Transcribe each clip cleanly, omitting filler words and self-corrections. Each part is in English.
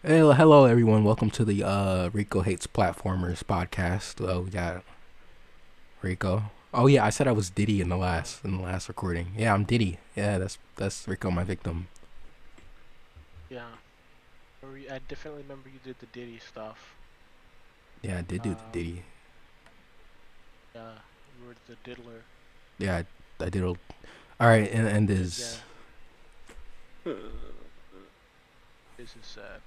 Hey, hello everyone. Welcome to the Rico Hates Platformers podcast. We got Rico. Oh yeah, I said I was Diddy in the Uh, last recording. Yeah, I'm Diddy. Yeah, that's Rico, my victim. yeah, I definitely remember you did the Diddy stuff. Yeah, I did do the Um, Diddy. yeah, you were the diddler. Yeah, I did. All right, and is Yeah, this is sad.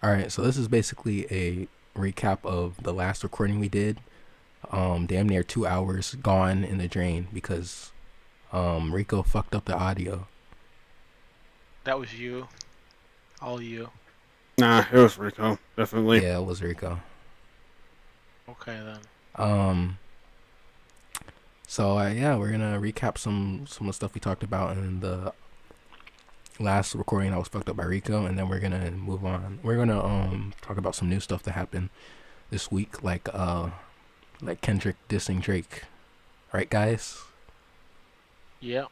all right. So this is basically a recap of the last recording we did. Damn near 2 hours gone in the drain because Rico fucked up the audio. That was you, all you. Nah, it was Rico, definitely. Yeah, it was Rico. Okay then. Um, So yeah, we're gonna recap some of the stuff we talked about in the last recording that was fucked up by Rico, and then we're gonna move on. We're gonna talk about some new stuff that happened this week, like Kendrick dissing Drake, right, guys? Yeah.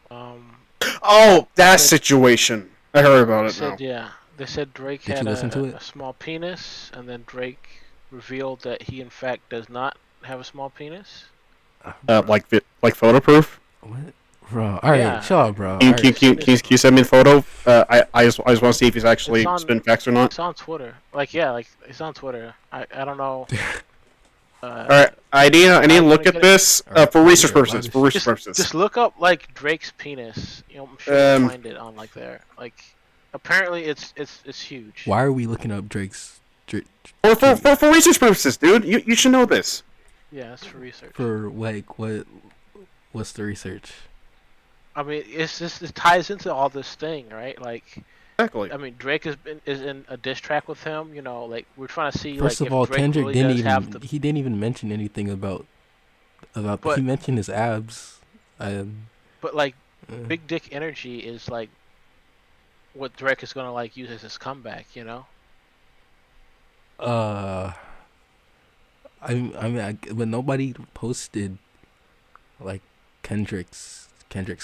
Um, Oh, they that said situation. I heard about they it now. said yeah. They said Drake Did had you listen to a it? small penis, and then Drake revealed that he in fact does not have a small penis. Bro, Like photo proof. what, bro? All right, Yeah, chill out, bro. Can, All have can, you right, seen can, can, this? can you send me a photo? I just want to see if he's It's actually on spin facts or not. it's on Twitter. Like yeah, like it's on Twitter. I don't know. All Uh, right, I need how to you want look to at get it? this all right. for While research you're while purposes. this For shit, research Just purposes. just look up like Drake's penis. I'm sure you'll Um, find it on like there. Like apparently it's huge. why are we looking up Drake's Drake for research purposes, dude. You should know this. Yeah, it's for research. for like what's the research? I mean, it's just it ties into all this thing, right? Like Exactly. I mean, Drake is in a diss track with him. Like we're trying to see First like of if all, Drake Kendrick really didn't does have even the. he didn't even mention anything about he But mentioned his abs. Um, but like uh, big dick energy is like what Drake is gonna like use as his comeback. uh, but nobody posted like Kendrick's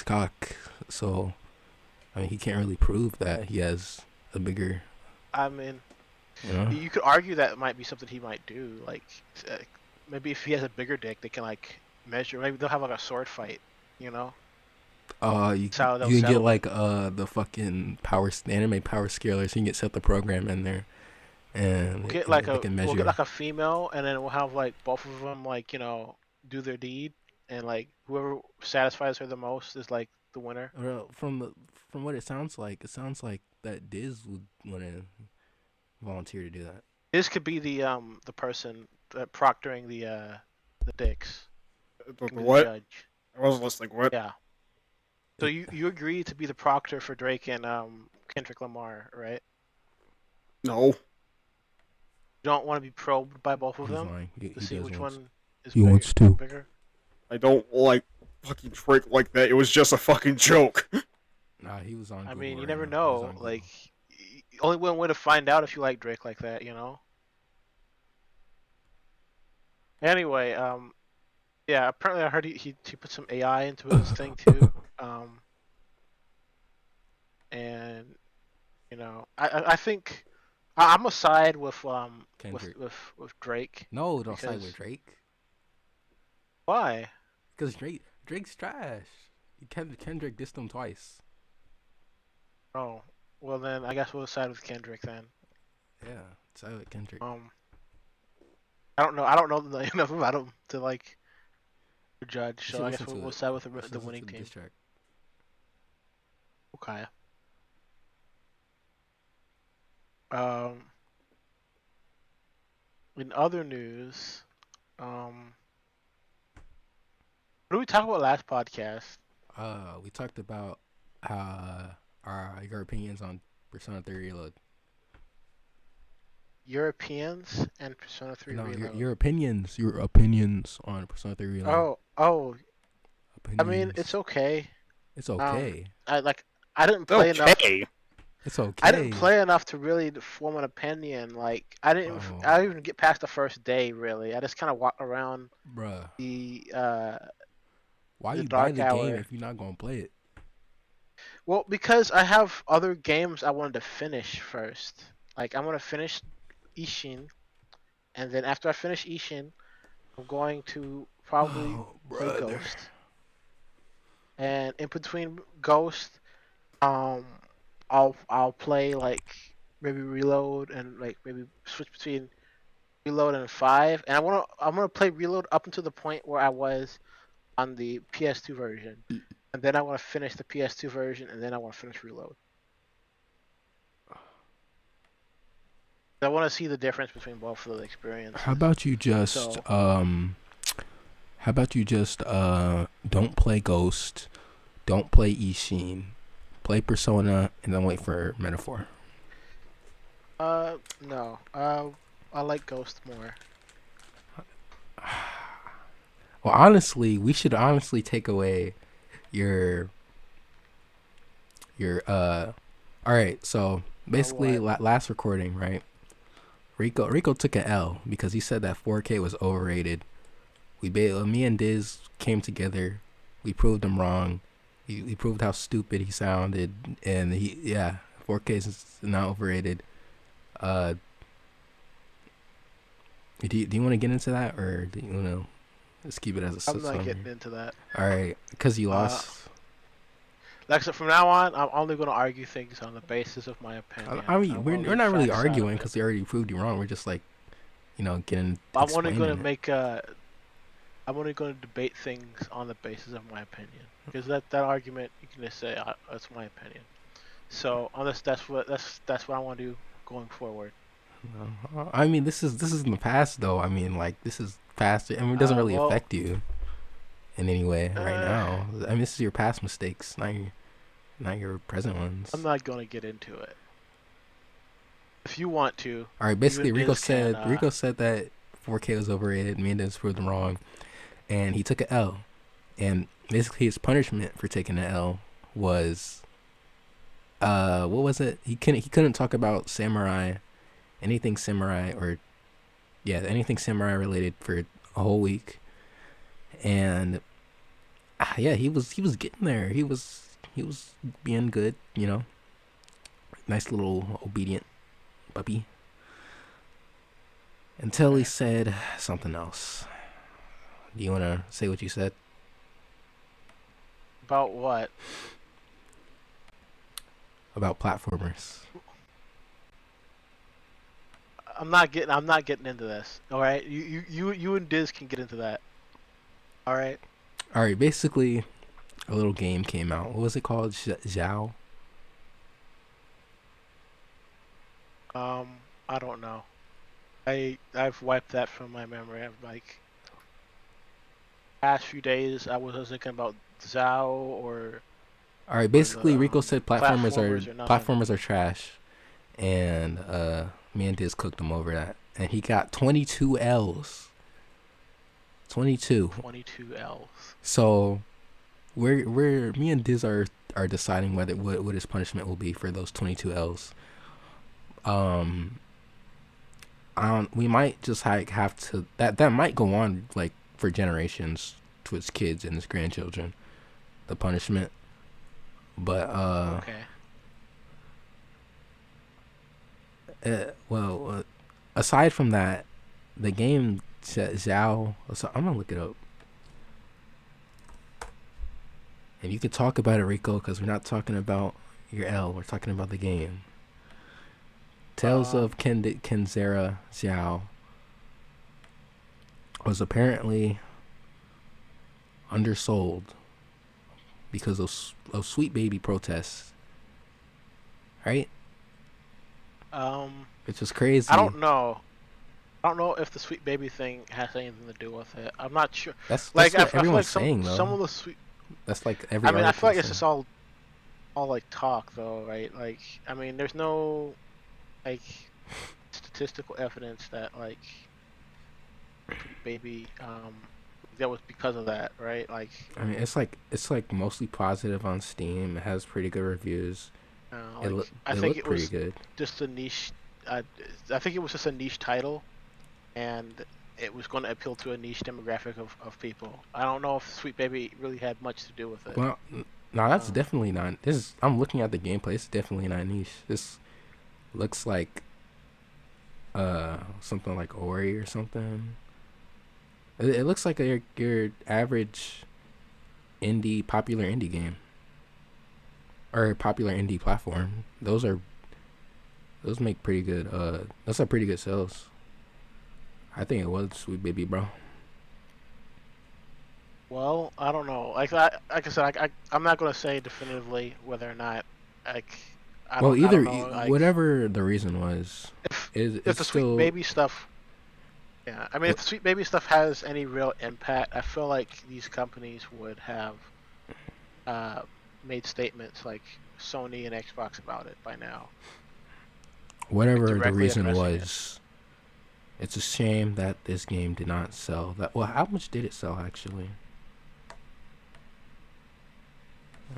cock, so I mean he can't really prove that he has a bigger, I mean, you know. you could argue that might be something he might do. Like uh, maybe if he has a bigger dick, they can like measure. Maybe they'll have like a sword fight. You know, You that's how they'll you can get settle it. like the fucking the anime power scaler, so you can get set the program in there, and it can We'll get measure. like a female, and then we'll have like both of them like do their deed, and like whoever satisfies her the most is like the winner. Well, from what it sounds like that Diz would want to volunteer to do that. This could be the person proctoring the dicks. The Can be the what? judge. I was listening. What? Yeah. So It, you agree to be the proctor for Drake and Kendrick Lamar, right? No. You don't want to be probed by both of he's them lying. to He see does which once. one is He wants to. bigger. I don't like fucking Drake like that. It was just a fucking joke. Nah, he was on I Google mean, you right never now. He was know. on Like, Google. only one way to find out if you like Drake like that. Anyway, yeah. Apparently, I heard he put some AI into his thing too. And I think I'm a side with Kendrick. with Drake No, don't side with because Drake. why? Because Drake's trash. Kendrick dissed him twice. Oh, well then I guess we'll side with Kendrick then. Yeah, side with Kendrick. Um, I don't know enough about him to like judge. You So should I guess listen we'll, to we'll it. side with You should the listen winning to the diss team. track. Okay. Um, in other news, um, what did we talk about last podcast? We talked about your opinions on Persona 3 Reload. Europeans and Persona 3 No, Reload. your opinions on Persona 3 Reload. Oh, I mean it's Opinions. okay. It's Um, okay. I like I didn't play enough. Okay. It's I didn't okay. play enough to really form an opinion. Like Oh, I didn't even get past the first day really. I just kind of walked around bruh. the Why the you buy dark the game hour. if you're not gonna play it? Well, because I have other games I wanted to finish first. Like I want to finish Ishin, and then after I finish Ishin, I'm going to probably Oh, play brother. Ghost. And in between Ghost, um, I'll play like maybe Reload and like maybe switch between Reload and Five. And I'm gonna play Reload up until the point where I was on the PS2 version, and then I want to finish the PS2 version, and then I want to finish Reload. I want to see the difference between both of the How experiences. about you just So don't play Ghost, don't play Ishin, play Persona, and then wait for Metaphor. no, I like Ghost more. Well, honestly, we should honestly take away your All right, so basically, What? last recording, right? Rico took an L because he said that 4K was overrated. Me and Diz came together. We proved him wrong. We proved how stupid he sounded, and 4K is not overrated. Uh, do you want to get into that, or do you want to just keep it as a I'm not summary? getting into that. All right, because you Uh, lost. like I said, from now on, I'm only gonna argue things on the basis of my opinion. I I mean, we're won't we're leave not really facts out of arguing it. because we already proved you wrong. We're just like, getting I'm only gonna explaining it. make I'm only gonna debate things on the basis of my opinion. Because that argument, you can just say that's my opinion. So on this, that's what I want to do going forward. I mean, this is in the past though. I mean, like this is past. I mean, it doesn't really Well, affect you in any way right uh, now. I mean, this is your past mistakes, not your present I'm ones. not gonna get into it. If you want to, All right, you basically, and Rico Diz can. said Rico said that 4K was overrated. Me and Dennis proved him wrong, and he took an L. And basically, his punishment for taking the L was what was it? He couldn't talk about samurai, anything samurai or anything samurai related for a whole week. And yeah, he was getting there. He was being good, nice little obedient puppy. Until he Okay. said something else. Do you want to say what you said About what? about platformers? I'm not getting into this. All right. You and Diz can get into that. All right. All right, basically, a little game came out. What was it called? Zhao. I don't know. I've wiped that from my memory. I'm like past few days, I was thinking about Zao All right, or basically, the Rico said platformers or nothing. platformers are trash, and me and Diz cooked him over that, and he got 22 L's. 22. 22 L's. So we're me and Diz are deciding what his punishment will be for those 22 L's. Um, we might just like have to that might go on like for generations to his kids and his grandchildren, the punishment. But Okay. well, aside from that, the game Zhao. So I'm gonna look it up, and you can talk about it, Rico, because we're not talking about your L. We're talking about the game. Tales Um. of Kenzera Xiao was apparently undersold because of Sweet Baby protests, right? Um. It's just I crazy. don't know. I don't know if the sweet baby thing has anything to do with it. I'm not sure. That's Like what I feel like everyone's saying some though. of the sweet. That's like every I mean, I feel article like it's saying. just all like talk though, right? Like I mean, there's no like statistical evidence that like sweet baby that was because of that, right? Like I mean, it's like mostly positive on Steam. It has pretty good reviews. It like look I it think looked it pretty was good. just a niche. Uh, I think it was just a niche title, and it was going to appeal to a niche demographic of people. I don't know if Sweet Baby really had much to do with it. Well, No, that's Um, definitely not. This I'm looking at the gameplay. It's definitely not niche. This looks like something like Ori or something. It looks like your average popular indie game or popular indie platform. Those make pretty good. Those are pretty good sales. I think it was Sweet Baby, bro. well, I don't know. Like I said, I'm not gonna say definitively whether or not like Well, I either don't know. Like whatever the reason was, if if it's the Sweet still. Baby stuff, yeah. I mean, if the Sweet Baby stuff has any real impact, I feel like these companies would have uh made statements like Sony and Xbox about it by now, like Whatever the directly reason addressing it. was, it's a shame that this game did not sell that well. How much did it sell actually?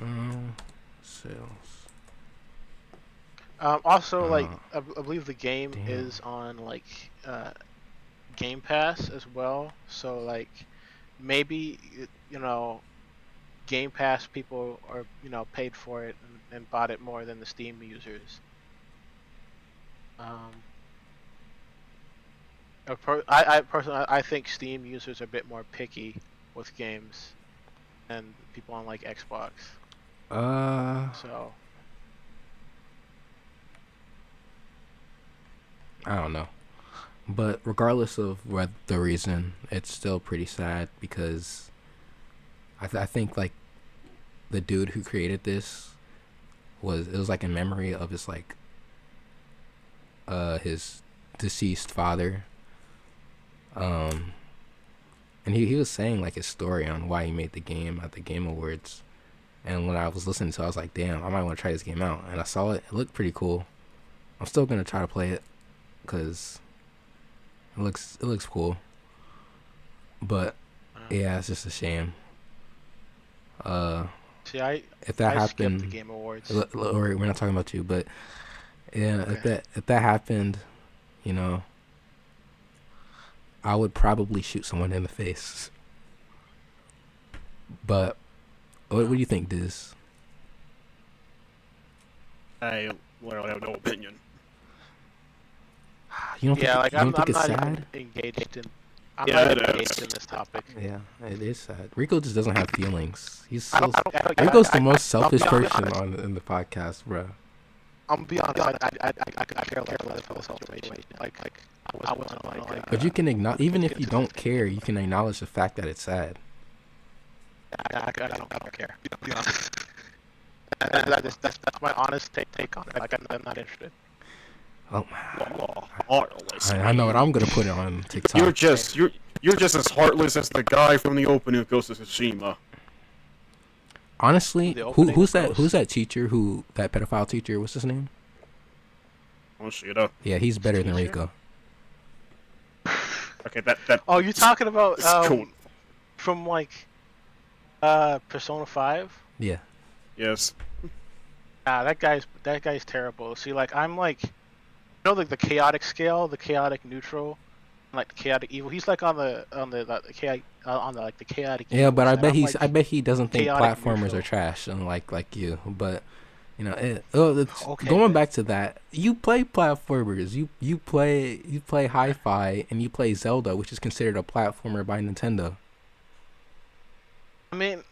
Uh, Sales. Also, like Uh, I believe the game Damn. is on like Game Pass as well. So like maybe you know Game Pass people are paid for it and bought it more than the Steam users. Um, I personally I think Steam users are a bit more picky with games than people on like Xbox. Uh, So I don't know. But regardless of what the reason, it's still pretty sad because I think like the dude who created this it was like in memory of his deceased father. Um, and he was saying like his story on why he made the game at the Game Awards. And when I was listening to it, I was like, damn, I might want to try this game out. And I saw it. It looked pretty cool. I'm still gonna try to play it because it looks cool. But yeah, it's just a shame. Uh, see, I if that I skipped the happened, Game Awards. or we're not talking about you, but yeah, Okay. if that happened, you know, I would probably shoot someone in the face. But what do you think, Diz? I literally have no opinion. You don't think Yeah, like you don't think I'm it's not even sad? engaged in. I'm Yeah, not it even is. engaged in this topic. Yeah, it is sad. Rico just doesn't have feelings. He's I so. don't. I don't. Rico's the most I'll selfish be person honest. on in the podcast, bro. I'm be honest. I could care less for this whole situation. Like I wasn't like. But you can acknowledge, even if you don't care, you can acknowledge the fact that it's sad. I don't care. Be honest. That's my honest take on it. Like I'm not interested. Oh, Heartless. I know what I'm gonna put it on You're TikTok. just you're just as heartless as the guy from the opening of Ghost of Tsushima. Honestly, The opening who's of that? Who's Ghost. that teacher? That pedophile teacher? What's his name? Oh shit. Yeah, he's better than Teacher? Rico. Okay, that. Oh, you talking about It's cool. from like Persona 5? Yeah. Yes. Ah, that guy's terrible. See, like I'm like like the chaotic scale, the chaotic neutral, like the chaotic evil. He's like the chaotic on the like the chaotic Yeah, evil but side. I'm like I bet he doesn't think chaotic platformers are neutral. trash, and like you. But Okay, going but back to that. You play platformers. You play Hi-Fi, and you play Zelda, which is considered a platformer by Nintendo. I mean,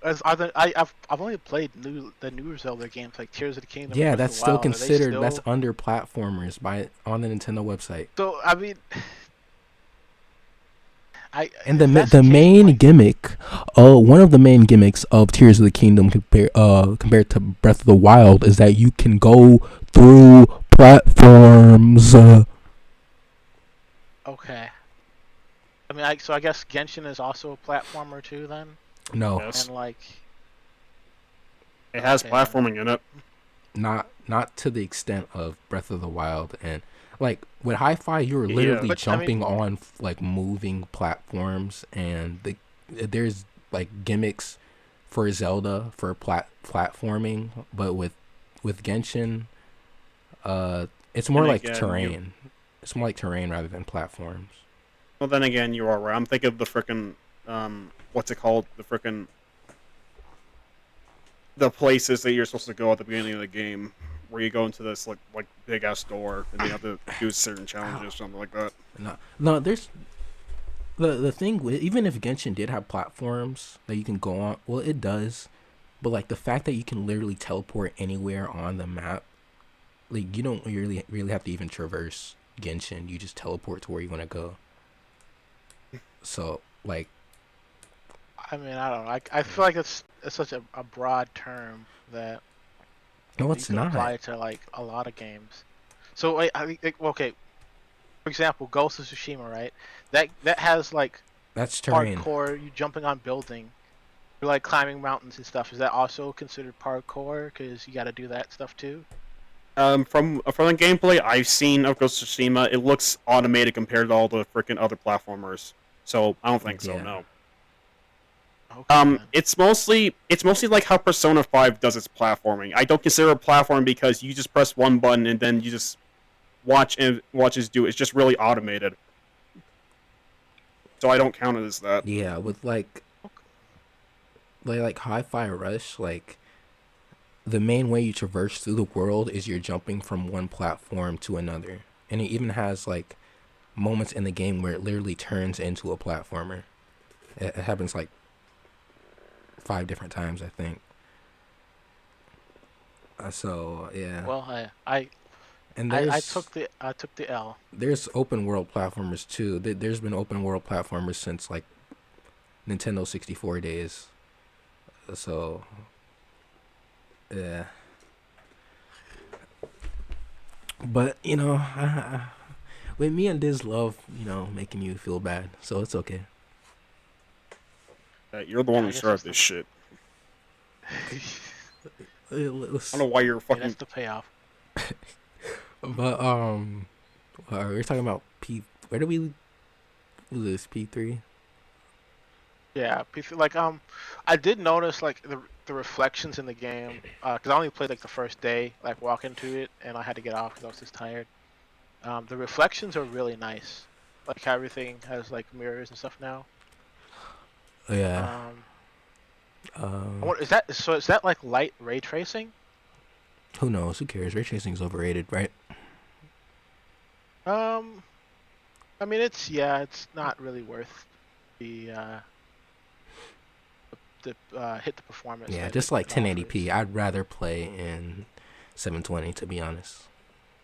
I've only played the newer Zelda games like Tears of the Kingdom and Yeah, Breath of that's the still Wild. Are they considered. That's still? under platformers on the Nintendo website. So I mean, And if that's the the case, main like gimmick, one of the main gimmicks of Tears of the Kingdom compared to Breath of the Wild is that you can go through platforms. okay. I mean, so I guess Genshin is also a platformer too, then, No, Yes. and like It has okay, then. platforming in it. not to the extent of Breath of the Wild. And like with Hi-Fi, you were Yeah. literally But I mean, jumping on like moving platforms, and there's like gimmicks for Zelda for platforming, but with Genshin, it's more And like again, terrain. It's more like terrain rather than platforms. well, then again, you are right. I'm thinking of the frickin' what's it called? The frickin' the places that you're supposed to go at the beginning of the game, where you go into this like big ass door and you have to do certain challenges, or something like that. No, there's the thing with, even if Genshin did have platforms that you can go on, well, it does, but like the fact that you can literally teleport anywhere on the map, like you don't really have to even traverse Genshin. You just teleport to where you want to go. So like, I mean, I don't know. I feel like it's such a broad term that no, you it's can apply not. it to like a lot of games. So wait, I think okay. For example, Ghost of Tsushima, right? That has like That's terrain. hardcore. You jumping on building, you're like climbing mountains and stuff. Is that also considered parkour? Because you got to do that stuff too. From the gameplay I've seen of Ghost of Tsushima, it looks automated compared to all the freaking other platformers. So I don't think so. Yeah. No. Okay then. It's mostly like how Persona 5 does its platforming. I don't consider it platforming because you just press one button and then you just watch us do it. It's just really automated. So I don't count it as that. Yeah, with like Hi-Fi Rush, like the main way you traverse through the world is you're jumping from one platform to another. And it even has like moments in the game where it literally turns into a platformer. It happens like 5 different times, I think. So yeah, Well, and I there's took the L. there's open world platformers too. There's been open world platformers since like Nintendo 64 days. So yeah, but you know, with me and Diz love, making you feel bad, so it's okay. You're the one I who guess started that's this shit. Uh, I let's- don't know why you're yeah, that's fucking. the payoff. But we're talking about P. Where do we lose this P3? Yeah, like I did notice like the reflections in the game because I only played like the first day, like walk into it, and I had to get off because I was just tired. The reflections are really nice. Like how everything has like mirrors and stuff now. Yeah. Um, Um. is that like light ray tracing? Who knows? Who cares? Ray tracing's overrated, right? Um, I mean it's not really worth the hit the performance Yeah, that just like it offers. 1080p. I'd rather play in 720 to be honest,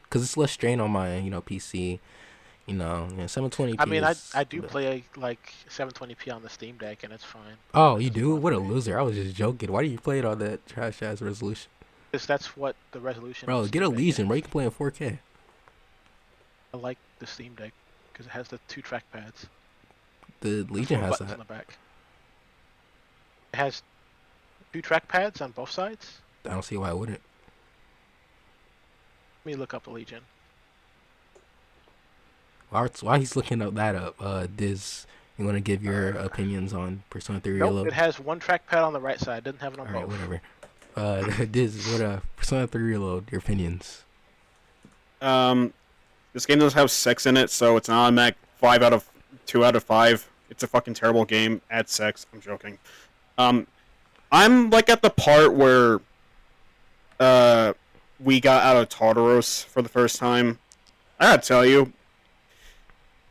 cause it's less strain on my PC. 720p I mean is. I do play like 720p on the Steam Deck and it's fine. Oh, It's you just do? not What for a me. loser! I was just joking. Why do you play it on that trash ass resolution, Because that's what the resolution of bro? the Get Steam a Deck Legion, bro. You is. can play in 4K. I like the Steam Deck because it has the 2 trackpads The with Legion 4 has buttons that. on the back. It has 2 trackpads on both sides. I don't see why I wouldn't. Let me look up the Legion. Why he's looking up that up? Diz, you want to give your opinions on Persona 3 Nope, Reload? it has 1 trackpad on the right side. It doesn't have it on All right, both. whatever. Diz, what Persona 3 Reload? Your opinions? Um, this game doesn't have sex in it, so it's an automatic 2 out of 5. It's a fucking terrible game. Add sex. I'm joking. Um, I'm like at the part where uh we got out of Tartaros for the first time. I gotta tell you,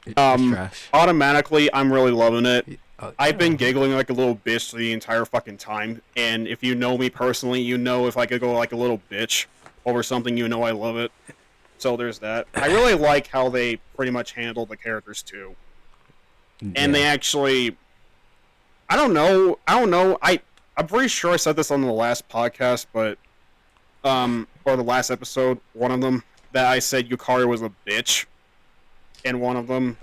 It's trash. automatically I'm really loving it. I've been Yeah. giggling like a little bitch the entire fucking time, and if you know me personally, you know if I could go like a little bitch over something, you know I love it. So there's that. I really like how they pretty much handle the characters too, and they Yeah. actually, I don't know, I'm pretty sure I said this on the last podcast, but or the last episode, one of them, that I said Yukari was a bitch in one of them.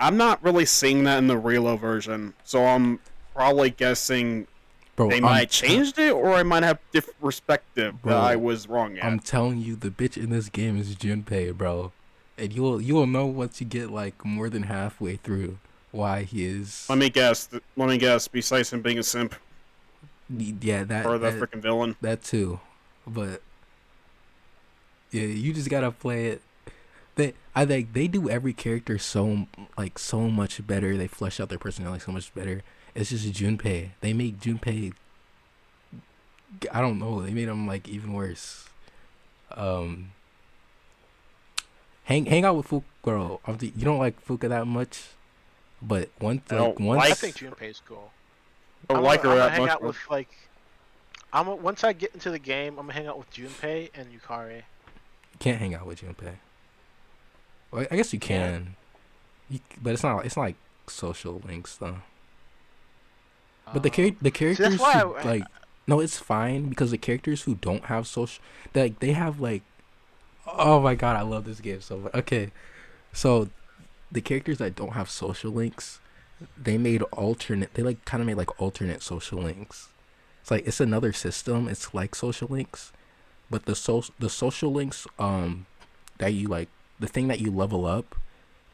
I'm not really seeing that in the Relo version, so I'm probably guessing Bro, they might have changed it, or I might have different perspective that I bro, was wrong I'm at. telling you, the bitch in this game is Junpei, bro, and you'll know once you get like more than halfway through why he is. Let me guess. Besides him being a simp Yeah, or the freaking villain, that too, but yeah, you just gotta play it. I think they do every character so much better. They flesh out their personality so much better. It's just Junpei. They make Junpei I don't know. They made him like even worse. Um, hang out with Fuka, girl. You don't like Fuka that much, but I don't I like think Junpei's cool. I don't like her I'm gonna that hang much. out with like once I get into the game, I'm gonna hang out with Junpei and Yukari. you can't hang out with Junpei. Well, I guess you Yeah. can, but it's not. It's not like social links though. But the See, that's characters why who like no, it's fine because the characters who don't have social, they have like, oh my god, I love this game so much. Okay, so the characters that don't have social links, they made alternate. They like kind of made like alternate social links. It's like it's another system. It's like social links, but the social links that you like the thing that you level up,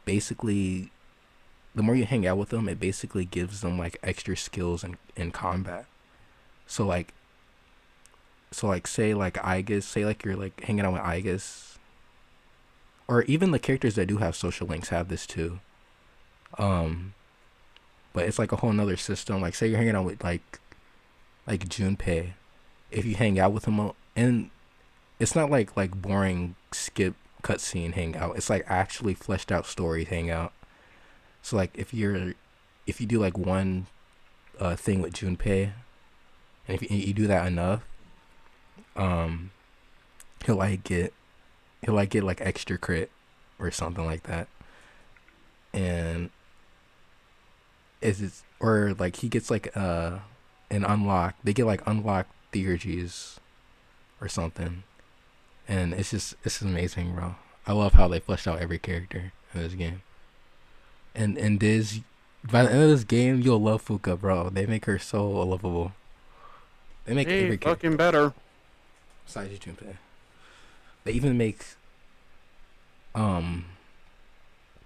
basically the more you hang out with them, it basically gives them like extra skills in combat. So like say like Aegis, say like you're like hanging out with Aegis, or even the characters that do have social links have this too. Um, but it's like a whole nother system. Like say you're hanging out with like Junpei, if you hang out with him, and it's not like boring skip cutscene hangout. It's like actually fleshed out story hangout. So like if you do like one thing with Junpei, and if you do that enough, um, he'll like get like extra crit or something like that, and is or like he gets like an unlock. They get like unlocked theurgies or something, and it's amazing, bro. I love how they fleshed out every character in this game. And Diz, by the end of this game, you'll love Fuka, bro. They make her so lovable. They make Hey, every character fucking better. besides Junpei. They even make um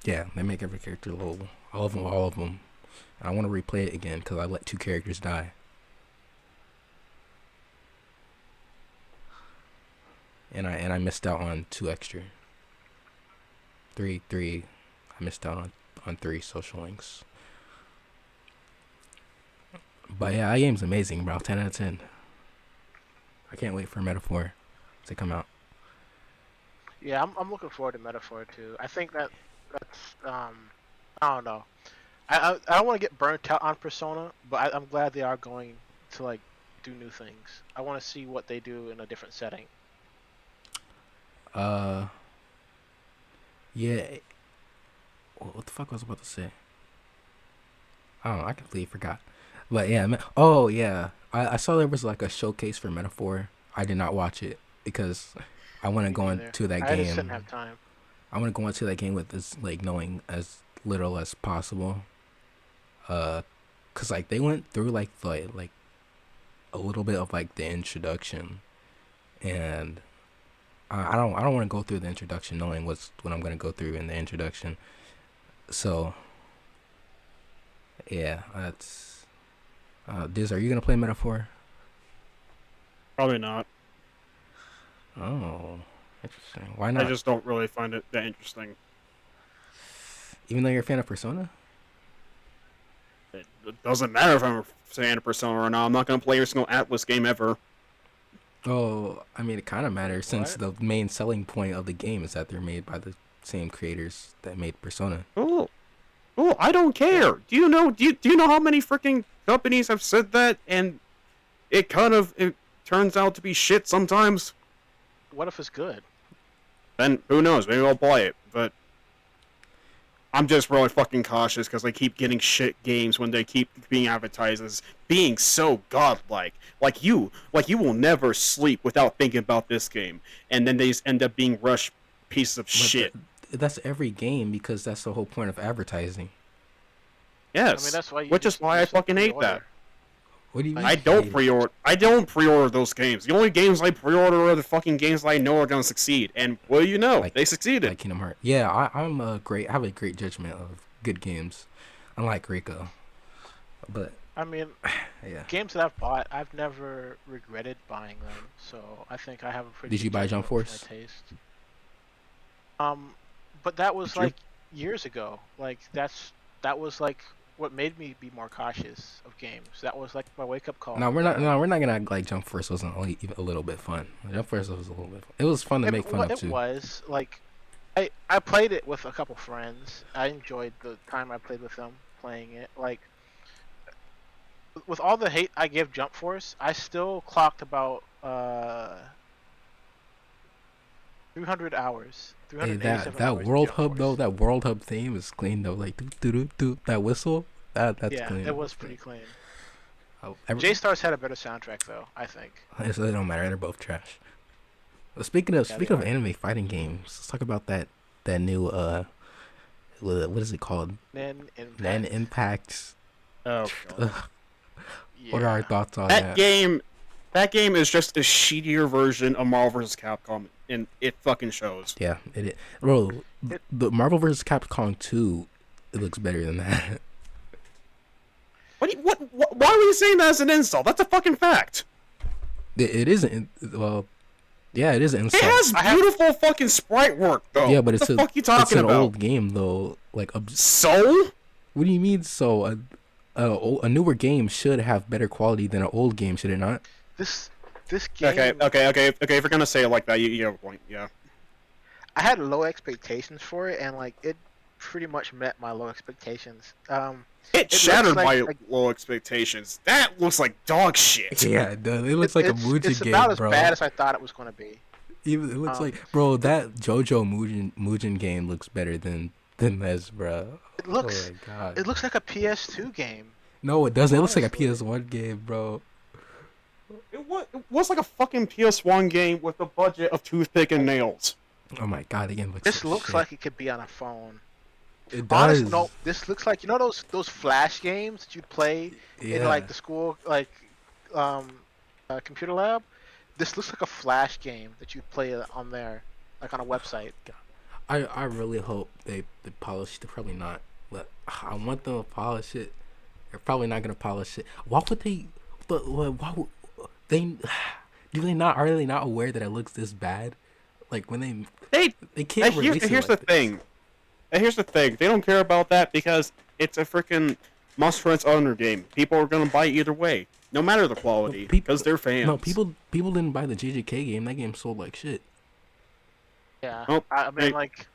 yeah, they make every character lovable. I love them, all of them. I want to replay it again because I let 2 characters die. And I missed out on 2 extra. Three. I missed out on 3 social links. But yeah, that game's amazing, bro. 10 out of 10. I can't wait for Metaphor to come out. Yeah, I'm looking forward to Metaphor too. I think that's I don't know. I don't want to get burnt out on Persona, but I'm glad they are going to like do new things. I want to see what they do in a different setting. Uh, yeah. What the fuck was I about to say? I don't know. I completely forgot. But yeah. Oh yeah. I saw there was like a showcase for Metaphor. I did not watch it because I want to Me go neither. into that I just didn't game. have time. I want to go into that game with as like knowing as little as possible. Cause like they went through like a little bit of like the introduction, and I don't want to go through the introduction knowing what I'm gonna go through in the introduction. So yeah, that's Diz, are you gonna play Metaphor? Probably not. Oh, interesting. Why I not? just don't really find it that interesting. Even though you're a fan of Persona? It doesn't matter if I'm a fan of Persona or not. I'm not gonna play every single Atlas game ever. Oh, I mean, it kind of matters since What? the main selling point of the game is that they're made by the same creators that made Persona. Oh, I don't care. Do you know how many freaking companies have said that, and it turns out to be shit sometimes? What if it's good? Then who knows? Maybe I'll play it. But I'm just really fucking cautious because I keep getting shit games when they keep being advertised as being so godlike. Like you will never sleep without thinking about this game, and then they just end up being rushed pieces of But shit. that's every game because that's the whole point of advertising. Yes, I mean, that's why you which is just why I fucking hate that. pre-order. What do you mean? I don't hate it? pre-order. I don't pre-order those games. The only games I pre-order are the fucking games that I know are gonna succeed. And what do you know? Like- They succeeded. Like Kingdom Hearts. Yeah, I have a great judgment of good games, unlike Rico. But I mean, yeah, games that I've bought, I've never regretted buying them. So I think I have a pretty. Did you good buy Jump judgment Force? for my taste. But that was Did you? like years ago. Like that was like what made me be more cautious of games. That was like my wake up call. No, we're not. No, we're not gonna act like Jump Force wasn't only even a little bit fun. Jump Force was a little bit fun. It was fun to make fun of It too. was like I played it with a couple friends. I enjoyed the time I played with them playing it. Like with all the hate I give Jump Force, I still clocked about 300 hours. Hey, 387 that hours in World Jump Hub though, Force. that World Hub theme is clean though. Like do do do that whistle, that's Yeah, clean. it was pretty clean. Oh, J-Stars had a better soundtrack though, I think. it don't matter. They're both trash. Well, speaking of they are. anime fighting games, let's talk about that new what is it called? Nen Impact. Nen Impact. Oh, God. Yeah. What are our thoughts on That game is just a shittier version of Marvel vs. Capcom, and it fucking shows. Yeah, bro. The Marvel vs. Capcom 2, it looks better than that. What? Why are you saying that as an insult? That's a fucking fact. It isn't. Well, yeah, it is an It insult. has beautiful fucking sprite work, though. Yeah, but what the fuck you it's talking an about? old game though. Like, So? what do you mean? So a newer game should have better quality than an old game, should it not? This game. Okay. If you're gonna say it like that, you have a point. Yeah. I had low expectations for it, and like it pretty much met my low expectations. It It shattered looks my like- low expectations. That looks like dog shit. Yeah, it does. It looks like a Mugen It's game, about as bro. bad as I thought it was going to be. Even it looks um, like, bro, that JoJo Mugen game looks better than this, bro. It looks. Oh my god. It looks like a PS2 game. No, it doesn't. It looks like a Honestly. PS1 game, bro. It was like a fucking PS1 game with a budget of toothpick and nails. Oh my god, the game looks. This like looks shit. like it could be on a phone. It does. Honestly, no. This looks like those Flash games that you play in like the school computer lab. This looks like a Flash game that you play on there, like on a website. I really hope they polish it. Probably not, but I want them to polish it. They're probably not gonna polish it. Why would they? But why would they? Do they not? Are they not aware that it looks this bad? Like when they can't release Here's it the like this. thing. Here's the thing. They don't care about that because it's a freaking Monster Hunter Honor game. People are gonna buy it either way, no matter the quality, because they're fans. No, people didn't buy the JJK game. That game sold like shit. Yeah. Nope. I mean, Hey. like,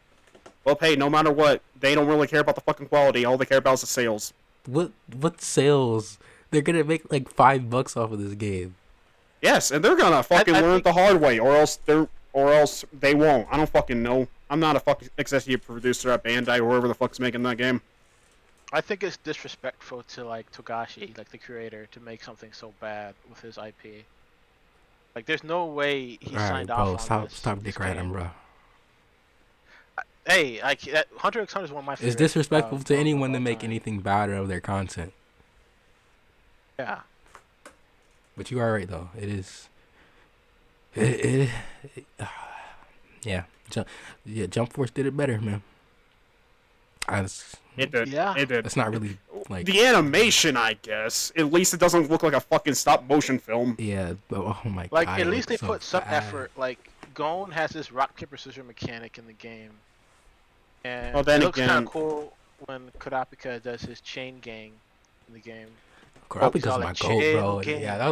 Well, hey, no matter what, they don't really care about the fucking quality. All they care about is the sales. What sales? They're gonna make like $5 off of this game. Yes, and they're gonna fucking I learn it think- the hard way, or else they won't. I don't fucking know. I'm not a fucking executive producer at Bandai or whoever the fuck's making that game. I think it's disrespectful to like Togashi, like the creator, to make something so bad with his IP. Like, there's no way he Alright, signed bro, off on stop this dick riding, game. bro. Hey, like Hunter x Hunter is one of my favorite. It's disrespectful to games anyone of to all make time. anything bad out of their content. Yeah. But you are right though. It is. Yeah. Jump Force did it better, man. It did. Yeah. It did. That's not really like. The animation, I guess. At least it doesn't look like a fucking stop motion film. Yeah, but oh my Like, god. at it least they looks so put some bad. effort. Like, Gon has this rock paper scissors mechanic in the game, and Well, then it looks kind again- of cool when Kurapika does his chain gang in the game. Kurapika's all my like goat, bro. chill Yeah, that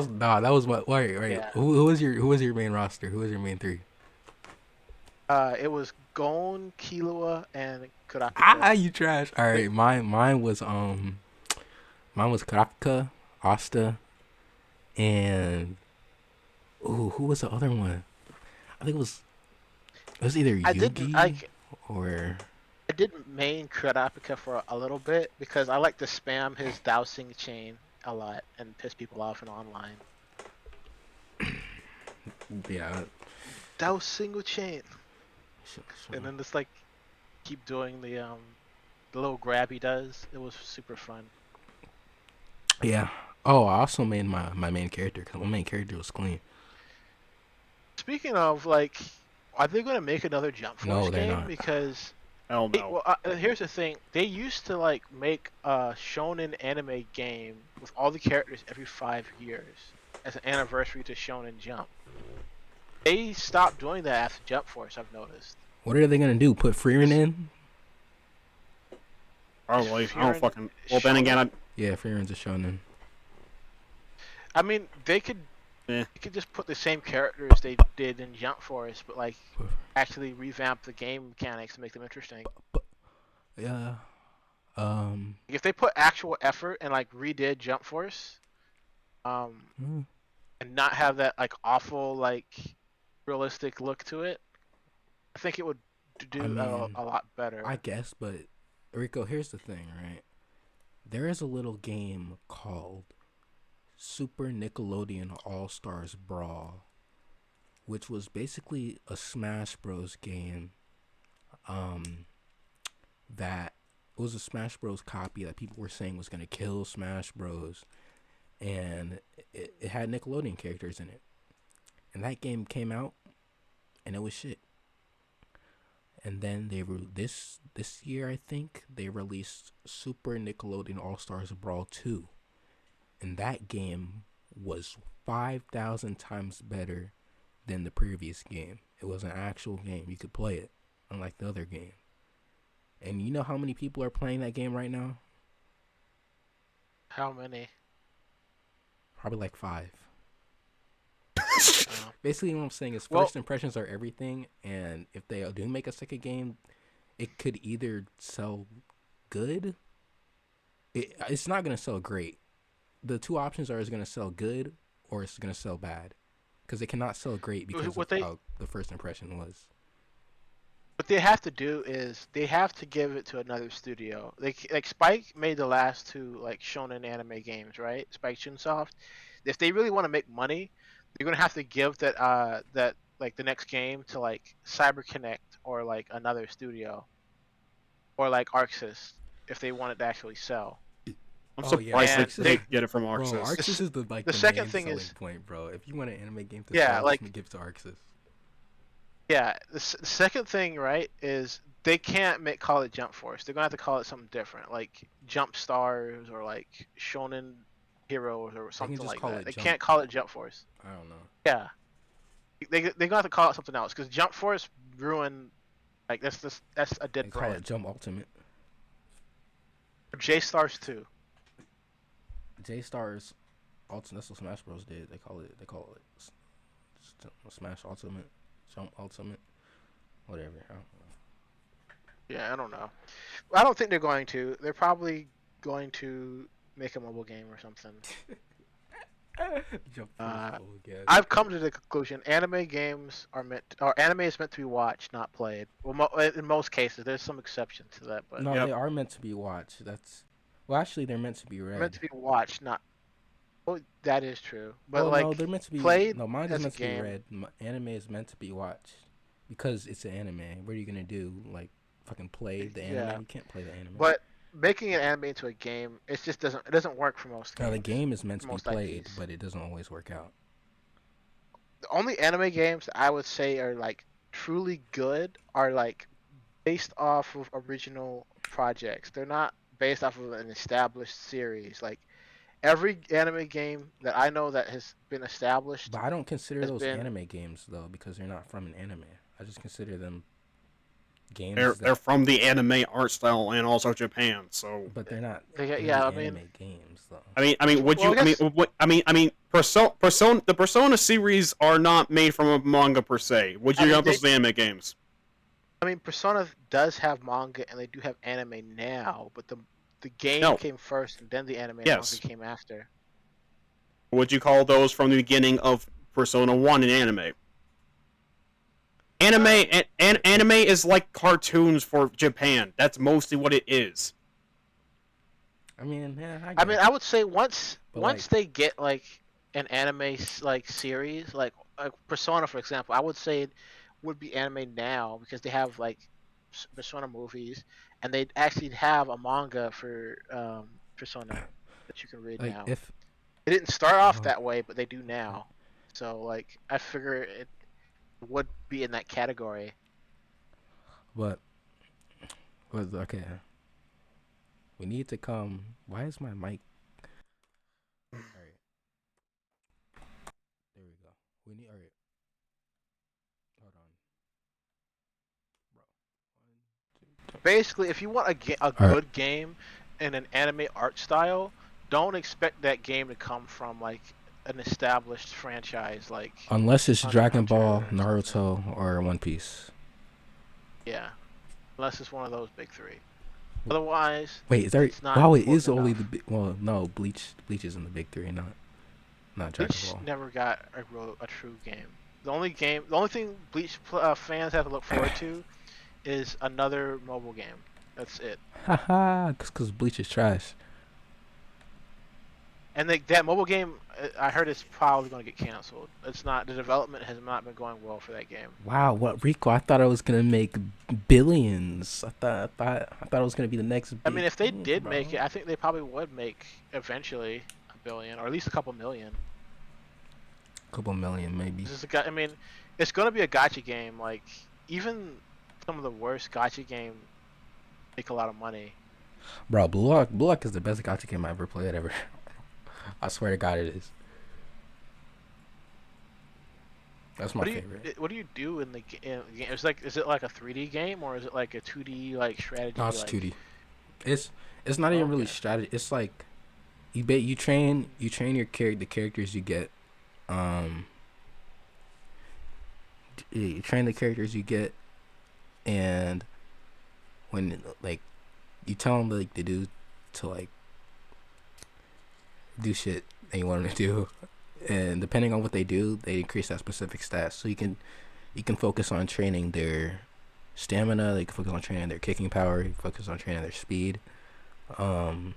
was my right. Yeah. Who was your main roster? Who was your main three? It was Gon, Killua, and Kurapika. You trash. All right, mine was Kurapika, Asta, and who was the other one? I think it was either Yugi or I did main Kurapika for a little bit because I like to spam his dowsing chain a lot and piss people off in online. yeah. Dowsing chain, and then just like keep doing the little grab he does. It was super fun. Yeah. Oh, I also made my main character because my main character was clean. Speaking of, like, are they going to make another Jump Force No, they're game? not. Because Hell no. here's the thing: they used to like make a shonen anime game with all the characters every 5 years as an anniversary to Shonen Jump. They stopped doing that after Jump Force. I've noticed. What are they gonna do? Put Freeman in? Probably. I don't Frieren fucking. Well, then again, Yeah, Frieren's a shonen. I mean, they could Eh. they could just put the same characters they did in Jump Force, but like actually revamp the game mechanics to make them interesting. Yeah. If they put actual effort and like redid Jump Force, mm, and not have that like awful like realistic look to it, I think it would I do mean, a lot better. I guess, but Rico, here's the thing, right? There is a little game called Super Nickelodeon All Stars Brawl, which was basically a Smash Bros. Game. That it was a Smash Bros. Copy that people were saying was gonna kill Smash Bros. And it had Nickelodeon characters in it. And that game came out, and it was shit. And then they were this year, I think they released Super Nickelodeon All Stars Brawl 2, and that game was 5,000 times better than the previous game. It was an actual game. You could play it, unlike the other game. And you know how many people are playing that game right now? How many? Probably like 5. Uh, Basically, what I'm saying is first impressions are everything, and if they do make a second game, it could either sell good. It's not gonna sell great. The two options are: it's gonna sell good or it's gonna sell bad, because it cannot sell great because of how the first impression was. What they have to do is they have to give it to another studio. Like Spike made the last two like shonen anime games, right? Spike Chunsoft. If they really want to make money, they're gonna have to give that like the next game to like CyberConnect or like another studio or like ArcSys if they want it to actually sell. I'm Oh, yeah, surprised And they they, get it from Bro, Arxis. Arxis is the the the second main thing selling is point, bro. If you want an anime game to yeah, sell, like just give it to Arxis. yeah. The second thing, right, is they can't call it Jump Force. They're gonna have to call it something different, like Jump Stars or like Shonen Heroes or They can something just like call that. it They Jump. can't call it Jump Force. I don't know. Yeah, they're gonna have to call it something else because Jump Force ruined. Like that's a They dead call it brand. Jump Ultimate. J Stars 2. J Stars Ultimate. That's what Smash Bros did. They call it Smash Ultimate, Jump Ultimate, whatever. I don't Yeah, I don't know. I don't think they're going to. They're probably going to make a mobile game or something. know. Jump Force again. I've come to the conclusion anime games are or anime is meant to be watched, not played. Well, in most cases, there's some exceptions to that, but No, Yep. they are meant to be watched. Well, actually, they're meant to be they're meant read. to be watched, not. Well, that is true, but Well, like no, they're meant to be. played No, manga's as a meant to be game. read. Anime is meant to be watched because it's an anime. What are you gonna do? Like, fucking play the anime? Yeah, You can't play the anime. but making an anime into a game, it doesn't work for most Now, games. the game is meant For to be most played, IPs. but it doesn't always work out. The only anime games I would say are like truly good are like based off of original projects. They're not based off of an established series. Like every anime game that I know that has been established But I don't consider has those been. anime games though because they're not from an anime. I just consider them They're games they're that, from the anime art style and also Japan. So but they're not Yeah, really I anime mean, games though. would well, you? I guess Persona. The Persona series are not made from a manga per se. Would I you mean count those as anime games? Persona does have manga and they do have anime now, but the game No. came first and then the anime and manga Yes. came after. Would you call those from the beginning of Persona 1 in anime? Anime is like cartoons for Japan. That's mostly what it is. I mean, yeah, I mean, I would say once But, once like- they get like an anime like series, like Persona for example, I would say it would be anime now because they have like Persona movies, and they actually have a manga for Persona that you can read like now. if It didn't start off Oh. that way, but they do now. So like, I figure it would be in that category. but was okay. We need to come. Why is my mic? All right, there we go. We need. All right, hold on, bro. 1, 2, 3. basically, if you want a All right. good game in an anime art style, don't expect that game to come from like an established franchise like Unless it's Hunter x Dragon Ball, Hunter or something. Naruto, or One Piece. Yeah, unless it's one of those big three. Otherwise, Wait, is there? it's not Wow, it is important only the enough. big. Well, no, Bleach. Bleach is in the big three, not Dragon Bleach Ball. never got a true game. The only thing Bleach fans have to look forward to is another mobile game. That's it. Haha, because Bleach is trash. And that mobile game, I heard it's probably going to get canceled. It's not. The development has not been going well for that game. Wow, what Rico? I thought I was gonna make billions. I thought it was gonna be the next I big mean, if they thing, did make bro. it, I think they probably would make eventually a billion or at least a couple million. Couple million, maybe. This is I mean, it's going to be a gacha game. Like even some of the worst gacha games make a lot of money. Bro, Blue Lock is the best gacha game I ever played ever. I swear to God, it is. That's my favorite. What do you do in the game? It's like, is it like a 3D game or is it like a 2D like No, strategy? it's Like 2D. It's it's not even really okay, strategy. It's like you train your the characters you get. Um, you train the characters you get, and when like you tell them like to do shit that you want them to do, and depending on what they do, they increase that specific stat. So you can focus on training their stamina. You can focus on training their kicking power. You can focus on training their speed. Um,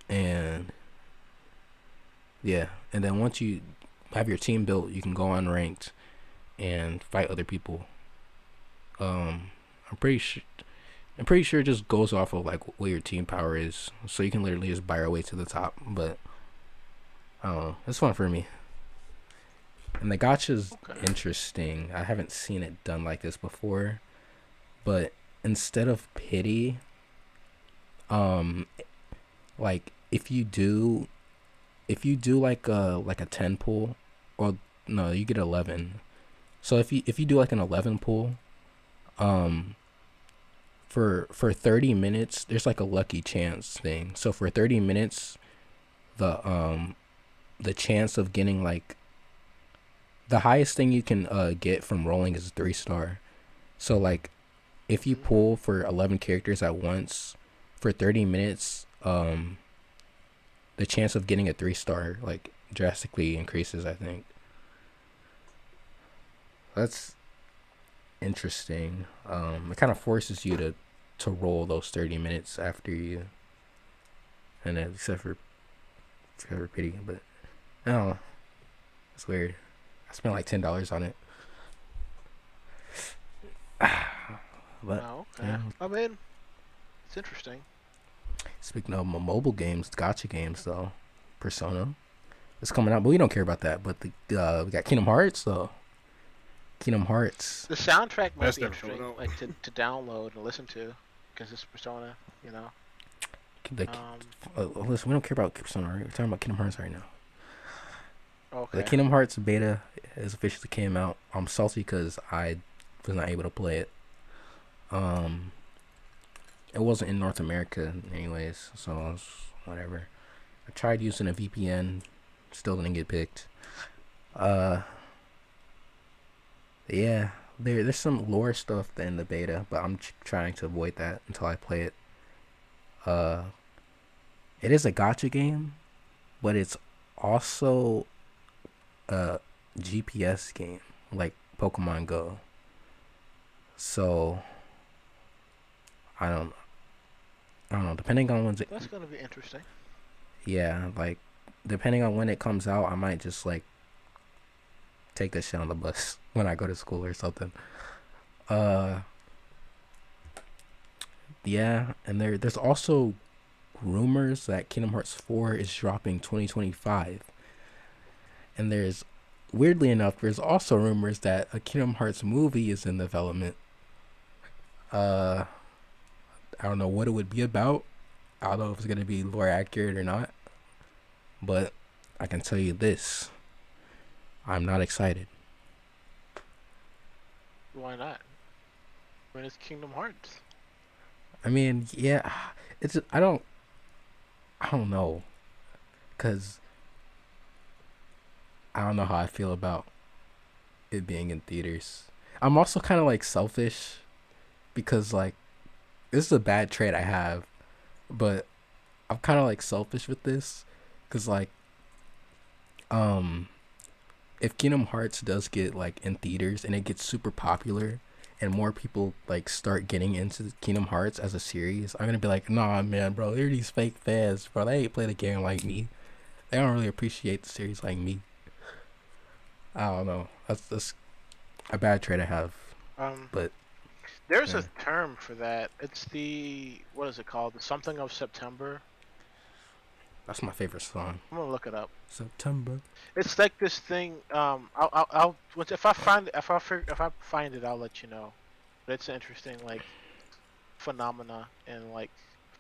and yeah, and then once you have your team built, you can go unranked and fight other people. Um, I'm pretty sure. I'm pretty sure it just goes off of like what your team power is, so you can literally just buy your way to the top. But I don't know, it's fun for me. And the gotcha's okay. interesting. I haven't seen it done like this before, but instead of pity, um, like if you do like a 10 pull, or no, you get 11. So if you do like an 11 pull, um, for 30 minutes, there's like a lucky chance thing. So for 30 minutes, the chance of getting like the highest thing you can get from rolling is a 3 star. So like if you Hmm. pull for 11 characters at once for 30 minutes, the chance of getting a 3 star like drastically increases, I think. That's interesting. It kind of forces you to roll those 30 minutes after you, and then except for pity, but I don't know. It's weird. I spent like $10 on it. But Oh, okay. yeah, I mean, it's interesting. speaking of mobile games, gotcha games though, Persona is coming out, but we don't care about that. But we got Kingdom Hearts though. Kingdom Hearts. The soundtrack might That's be never coming interesting, out. like to download and listen to, because it's Persona, you know. The, Um. listen, we don't care about Persona. Right? We're talking about Kingdom Hearts right now. The Okay. Kingdom Hearts beta has officially came out. I'm salty because I was not able to play it. Um, it wasn't in North America anyways, so it was whatever. I tried using a VPN, still didn't get picked. Uh, yeah, there's some lore stuff in the beta, but I'm trying to avoid that until I play it. Uh, it is a gotcha game, but it's also a GPS game like Pokemon Go. So I don't I don't know. Depending on when's it, That's gonna be interesting. yeah, like depending on when it comes out, I might just like take this shit on the bus when I go to school or something. Uh, yeah, and there's also rumors that Kingdom Hearts 4 is dropping 2025, and there's weirdly enough, there's also rumors that a Kingdom Hearts movie is in development. Uh, I don't know what it would be about. I don't know if it's gonna be lore accurate or not, but I can tell you this: I'm not excited. Why not? I mean, it's Kingdom Hearts. I mean, yeah, it's I don't know, cause I don't know how I feel about it being in theaters. I'm also kind of like selfish because like this is a bad trait I have, but I'm kind of like selfish with this, cause like um if Kingdom Hearts does get like in theaters and it gets super popular and more people like start getting into Kingdom Hearts as a series, I'm gonna be like, nah, man, bro, they're these fake fans, bro. They ain't play the game like me. They don't really appreciate the series like me. I don't know. That's a bad trait I have, Um, but there's yeah, a term for that. It's the what is it called? The something of September. that's my favorite song. I'm gonna look it up. September. It's like this thing. If I find if I find it, I'll let you know. But it's an interesting like phenomena in like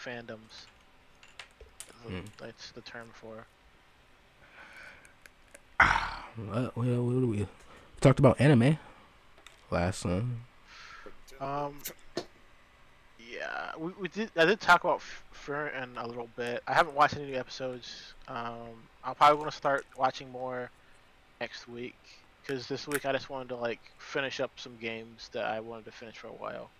fandoms. Mm. That's the term for. What do we talked about anime last one. Um, yeah, we did. I did talk about Furren a little bit. I haven't watched any new episodes. I'm probably gonna start watching more next week because this week I just wanted to like finish up some games that I wanted to finish for a while.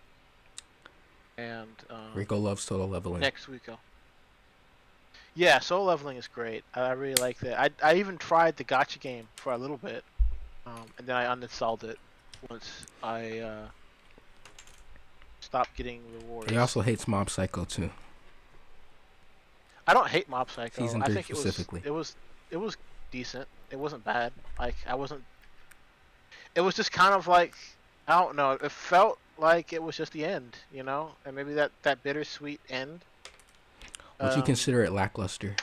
And Rico loves solo leveling. next week I'll. Yeah, solo leveling is great. I really like that. I even tried the gotcha game for a little bit, and then I uninstalled it once I stopped getting He rewards. also hates Mob Psycho too. I don't hate Mob Psycho. Season I 3 think specifically. it was decent. It wasn't bad. Like I wasn't. It was just kind of like I don't know. It felt like it was just the end, you know, and maybe that bittersweet end. Would you Um, consider it lackluster?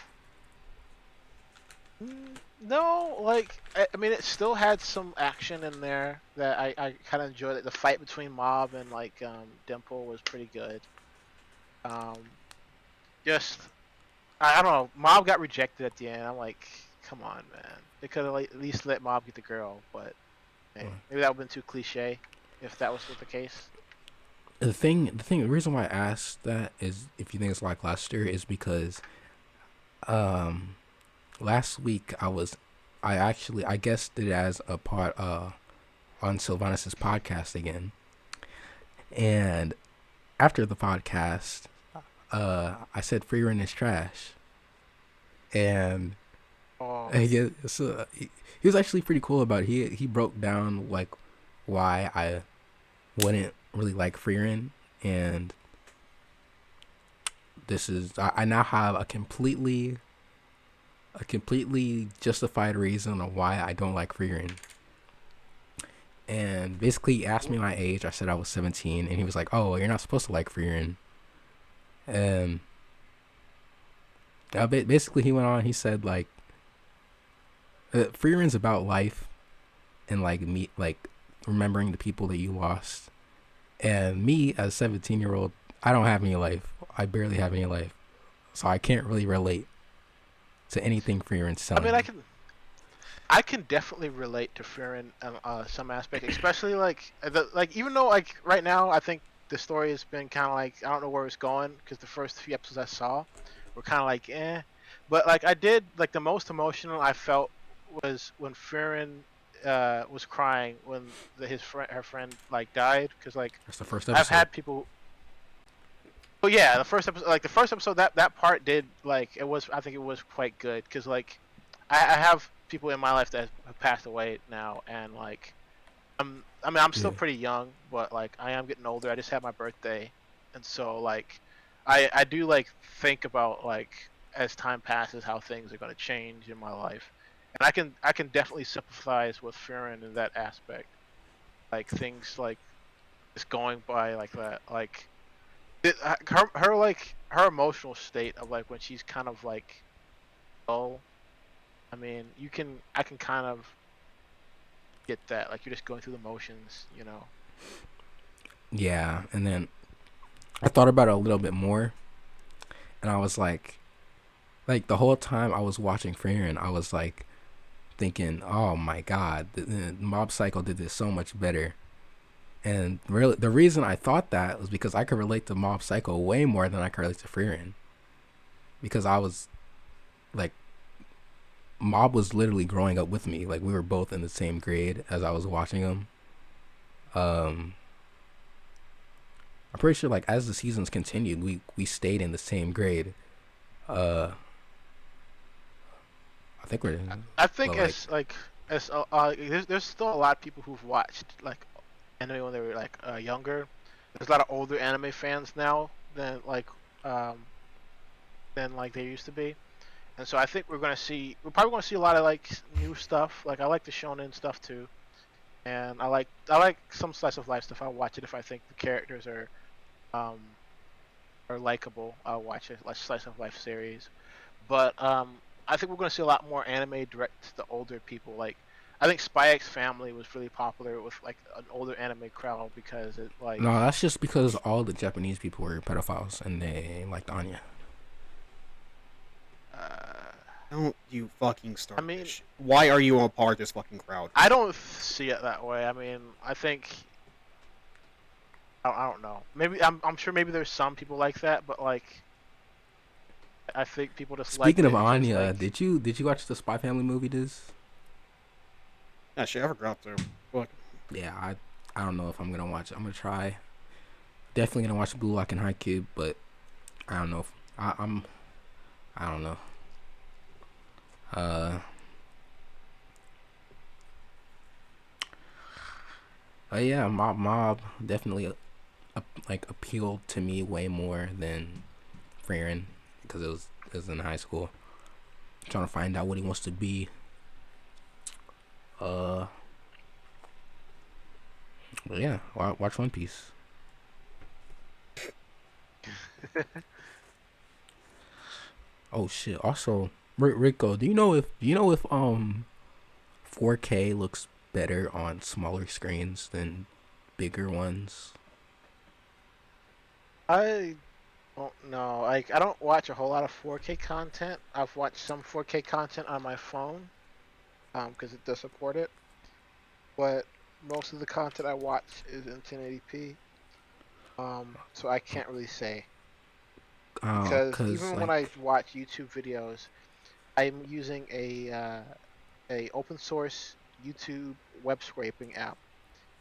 no, like I mean, it still had some action in there that I kind of enjoyed. It. The fight between Mob and like Dimple was pretty good. Um, just I don't know. Mob got rejected at the end. I'm like, come on, man. They could have like, at least let Mob get the girl, but hey, maybe that would have been too cliche if that was the case. The reason why I asked that is if you think it's lackluster is because um last week I guessed it as a part on Sylvanus's podcast again, and after the podcast, I said Freerun is trash, and Oh, I guess he was actually pretty cool about it. He broke down like why I wouldn't really like Freerun, and this is I now have a completely justified reason on why I don't like Freerun. And basically, he asked me my age. I said I was 17, and he was like, "Oh, you're not supposed to like Freerun." And basically, he went on. He said like, "Freerun's about life and like remembering the people that you lost." And me, as a 17-year-old, I don't have any life. I barely have any life, so I can't really relate to anything Freerun's I telling mean, me. I can definitely relate to Fearin some aspect, especially like even though like right now I think the story has been kind of like I don't know where it's going because the first few episodes I saw were kind of like but like I did like the most emotional I felt was when Fearin was crying when her friend like died because like That's the first I've episode. had people. But yeah, the first episode, that part did like it was. I think it was quite good because like I have people in my life that have passed away now, and like I mean, I'm still Yeah. pretty young, but like I am getting older. I just had my birthday, and so like I do like think about like as time passes how things are going to change in my life, and I can definitely sympathize with Fearon in that aspect. Like things like just going by like that, like her like her emotional state of like when she's kind of like oh, I mean I can kind of get that like you're just going through the motions, you know. Yeah, and then I thought about it a little bit more, and I was like the whole time I was watching Freerun, I was like thinking, "Oh my God, the Mob Psycho did this so much better." And really, the reason I thought that was because I could relate to Mob Psycho way more than I could relate to Frieren. Because I was like, Mob was literally growing up with me. Like we were both in the same grade as I was watching him. Um, I'm pretty sure like as the seasons continued, we stayed in the same grade. Uh, I think we're, I think but like, there's still a lot of people who've watched like anime when they were like younger. There's a lot of older anime fans now um than like they used to be. And so I think we're probably gonna see a lot of like new stuff. Like I like the shonen stuff too, and I like some slice of life stuff. I'll watch it if I think the characters um are likable. I'll watch it like slice of life series. But I think we're gonna see a lot more anime direct to the older people. Like I think Spy X Family was really popular with like an older anime crowd because it like no, that's just because all the Japanese people were pedophiles and they liked Anya. uh, Don't you fucking I start mean this shit. Why are you a part of this fucking crowd? I don't see it that way. I mean I think I don't know. Maybe I'm sure maybe there's some people like that, but like I think people just liked Speaking of it because Anya, like did you watch the Spy Family movie? This? Yeah, shit, I forgot to. Fuck. Yeah, I don't know if I'm gonna watch it. I'm gonna try. Definitely gonna watch Blue Lock and Haikyuu, but I don't know. If, I don't know. Uh, yeah, Mob definitely like appealed to me way more than Frieren because it was in high school. Trying to find out what he wants to be. Uh, but yeah, watch One Piece. Oh shit! Also, Rico, do you know if 4K looks better on smaller screens than bigger ones? I don't know. Like I don't watch a whole lot of 4K content. I've watched some 4K content on my phone because it does support it, but most of the content I watch is in 1080p. So I can't really say because Cause even when I like watch YouTube videos, I'm using a open source YouTube web scraping app,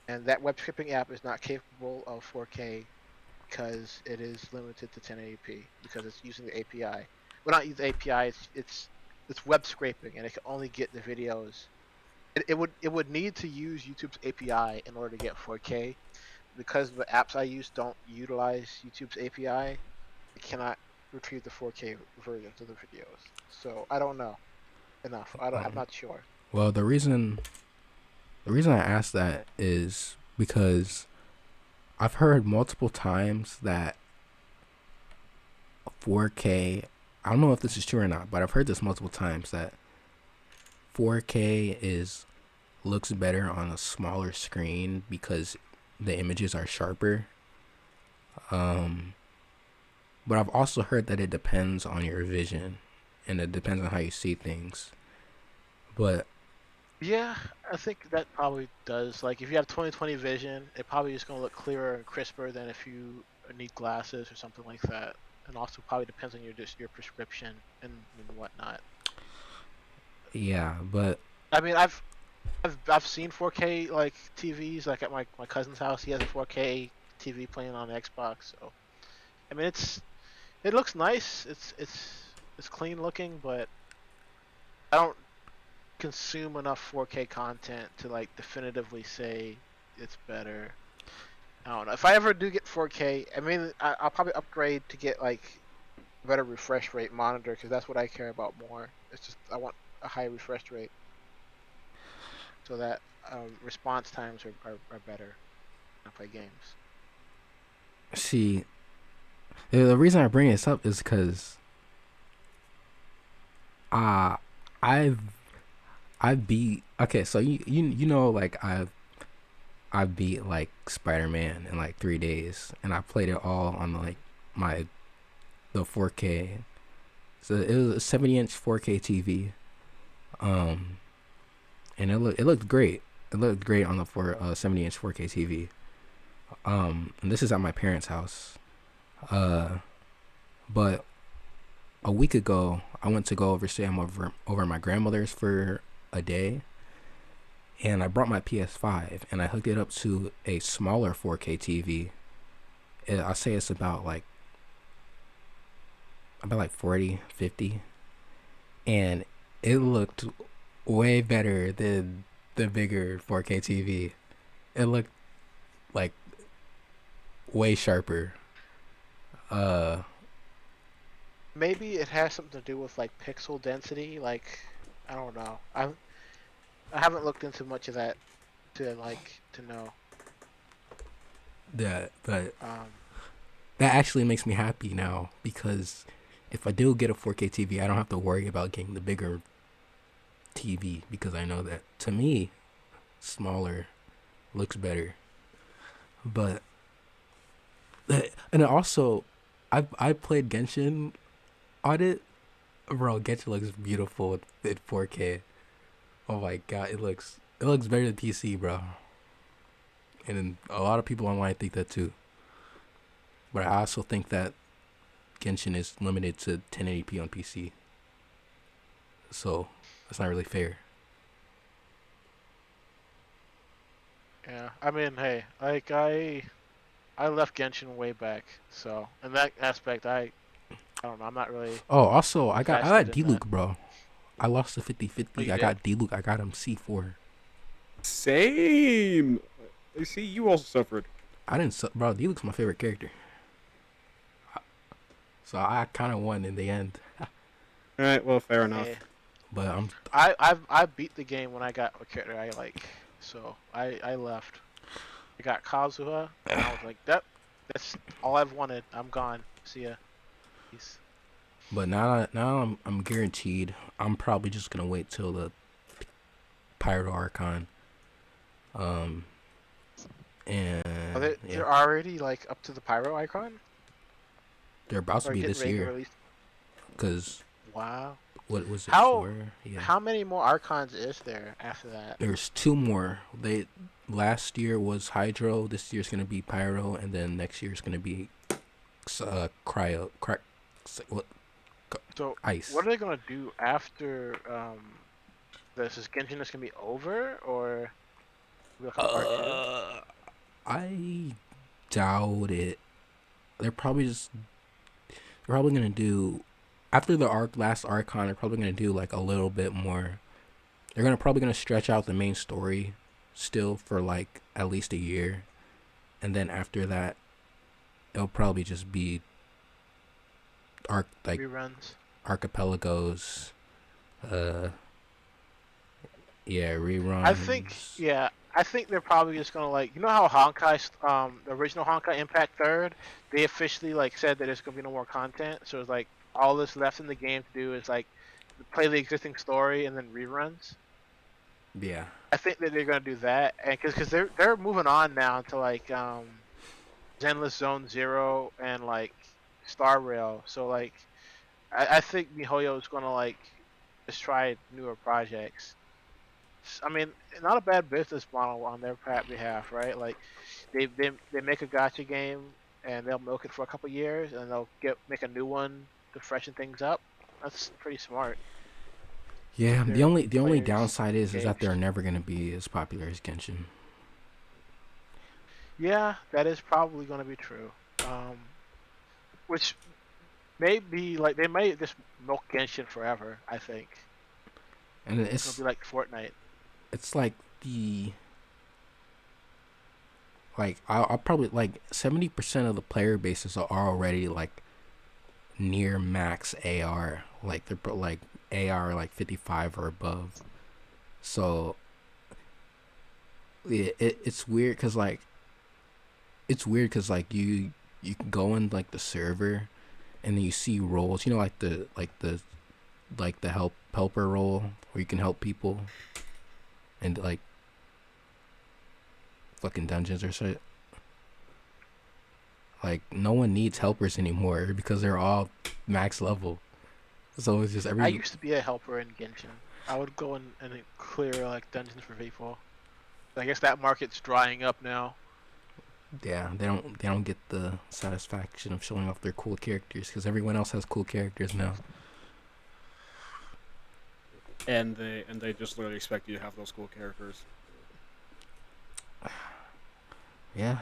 and that web scraping app is not capable of 4K because it is limited to 1080p because it's using the API. Well, not use the API. It's web scraping, and it can only get the videos. It would need to use YouTube's API in order to get 4K. Because the apps I use don't utilize YouTube's API, it cannot retrieve the 4K versions of the videos. So I don't know enough. I'm um, not sure. well the reason I asked that is because I've heard multiple times that 4K. I don't know if this is true or not, but I've heard this multiple times that 4K is looks better on a smaller screen because the images are sharper. Um, but I've also heard that it depends on your vision and it depends on how you see things. But Yeah, I think that probably does. Like, if you have 20/20 vision, it probably is going to look clearer and crisper than if you need glasses or something like that. And also probably depends on your prescription and whatnot. yeah, but I mean, I've seen 4K like TVs like at my cousin's house. He has a 4K TV playing on the Xbox. So I mean, it looks nice. It's clean looking, but I don't consume enough 4K content to like definitively say it's better. I don't know. If I ever do get 4K, I mean, I'll probably upgrade to get like a better refresh rate monitor because that's what I care about more. It's just I want a high refresh rate so that response times are better when I play games. see, the reason I bring this up is because uh, I've I beat okay, so you know like I beat like Spider Man in like 3 days, and I played it all on like my the 4K. So it was a 70-inch 4K TV, um, and it looked great. It looked great on the 70-inch 4K TV. And this is at my parents' house. But a week ago, I went to go stay over my grandmother's for a day, and I brought my PS5 and I hooked it up to a smaller 4K TV. I say it's about like 40, 50, and it looked way better than the bigger 4K TV. It looked like way sharper. Maybe it has something to do with like pixel density. Like, I don't know. I haven't looked into much of that to know. But Um, that actually makes me happy now, because if I do get a 4K TV, I don't have to worry about getting the bigger TV, because I know that, to me, smaller looks better. But and also, I played Genshin on it. Bro, Genshin looks beautiful at 4K. Oh my god, it looks better than PC, bro. And a lot of people online think that too. But I also think that Genshin is limited to 1080p on PC. So that's not really fair. yeah, I mean, hey, like I left Genshin way back, so in that aspect, I don't know. I'm not really Oh, also, I got invested in that. D-Luke, bro. I lost the Oh, 50-50. you I did? got D-Luke. I got him C4. Same. You see, you also suffered. I didn't, bro. D-Luke's my favorite character. So I kind of won in the end. All right. Well, fair enough. Hey, But I beat the game when I got a character I like, so I left. I got Kazuha, and I was like, that's all I've wanted. I'm gone. See ya. Peace. But now I'm guaranteed. I'm probably just gonna wait till the Pyro Archon. Um, and Are they, yeah, they're already like up to the Pyro icon, they're about to or be getting this ready to year. release? Cause Wow. what was it How for? Yeah, how many more archons is there after that? there's two more. They last year was Hydro. This year's gonna be Pyro, and then next year's gonna be what, So Ice. what are they gonna do after this? Is Genshin just gonna be over, or will it come part two? I doubt it. They're probably gonna do, after the last Archon. They're probably gonna do like a little bit more. Probably gonna stretch out the main story still for like at least a year, and then after that, it'll probably just be Reruns. archipelagos. Uh, yeah, I think reruns. yeah. I think they're probably just gonna like how Honkai the original Honkai Impact Third, they officially like said that there's gonna be no more content. So it's like all that's left in the game to do is like play the existing story and then reruns. Yeah, I think that they're gonna do that, and because they're moving on now to like Zenless Zone Zero and like Star Rail. So like I think MiHoYo is gonna like just try newer projects. I mean, not a bad business model on their behalf, right? Like they make a gotcha game and they'll milk it for a couple years and they'll make a new one to freshen things up. That's pretty smart. yeah. Keep their The only players downside is that they're engaged. never gonna be as popular as Genshin. Yeah, that is probably going to be true. Which may be like they may just milk Genshin forever. I think And it's going to be like Fortnite. it's like I'll probably like 70% of the player bases are already like near max AR. Like they're like AR like 55 or above. So yeah, it's weird because like you can go in like the server, and then you see roles. You know, like the helper role where you can help people and like fucking dungeons or shit. Like no one needs helpers anymore because they're all max level. So it's just I every used to be a helper in Genshin. I would go in and clear like dungeons for people. I guess that market's drying up now. Yeah, they don't get the satisfaction of showing off their cool characters because everyone else has cool characters now. And they just literally expect you to have those cool characters. Yeah.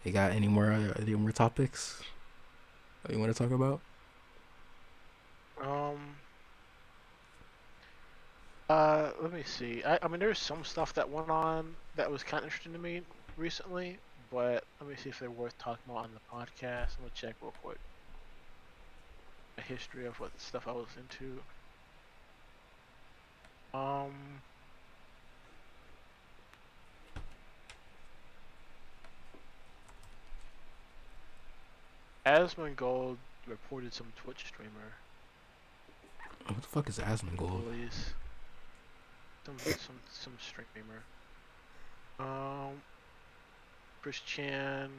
You got any more topics that you want to talk about? Um. Let me see. I mean, there's some stuff that went on that was kind of interesting to me recently, but let me see if they're worth talking about on the podcast. Let me check real quick. A history of what stuff I was into. Um. Asmongold reported some Twitch streamer What the fuck is Asmongold? bullies. Some streamer. Um. Chris Chan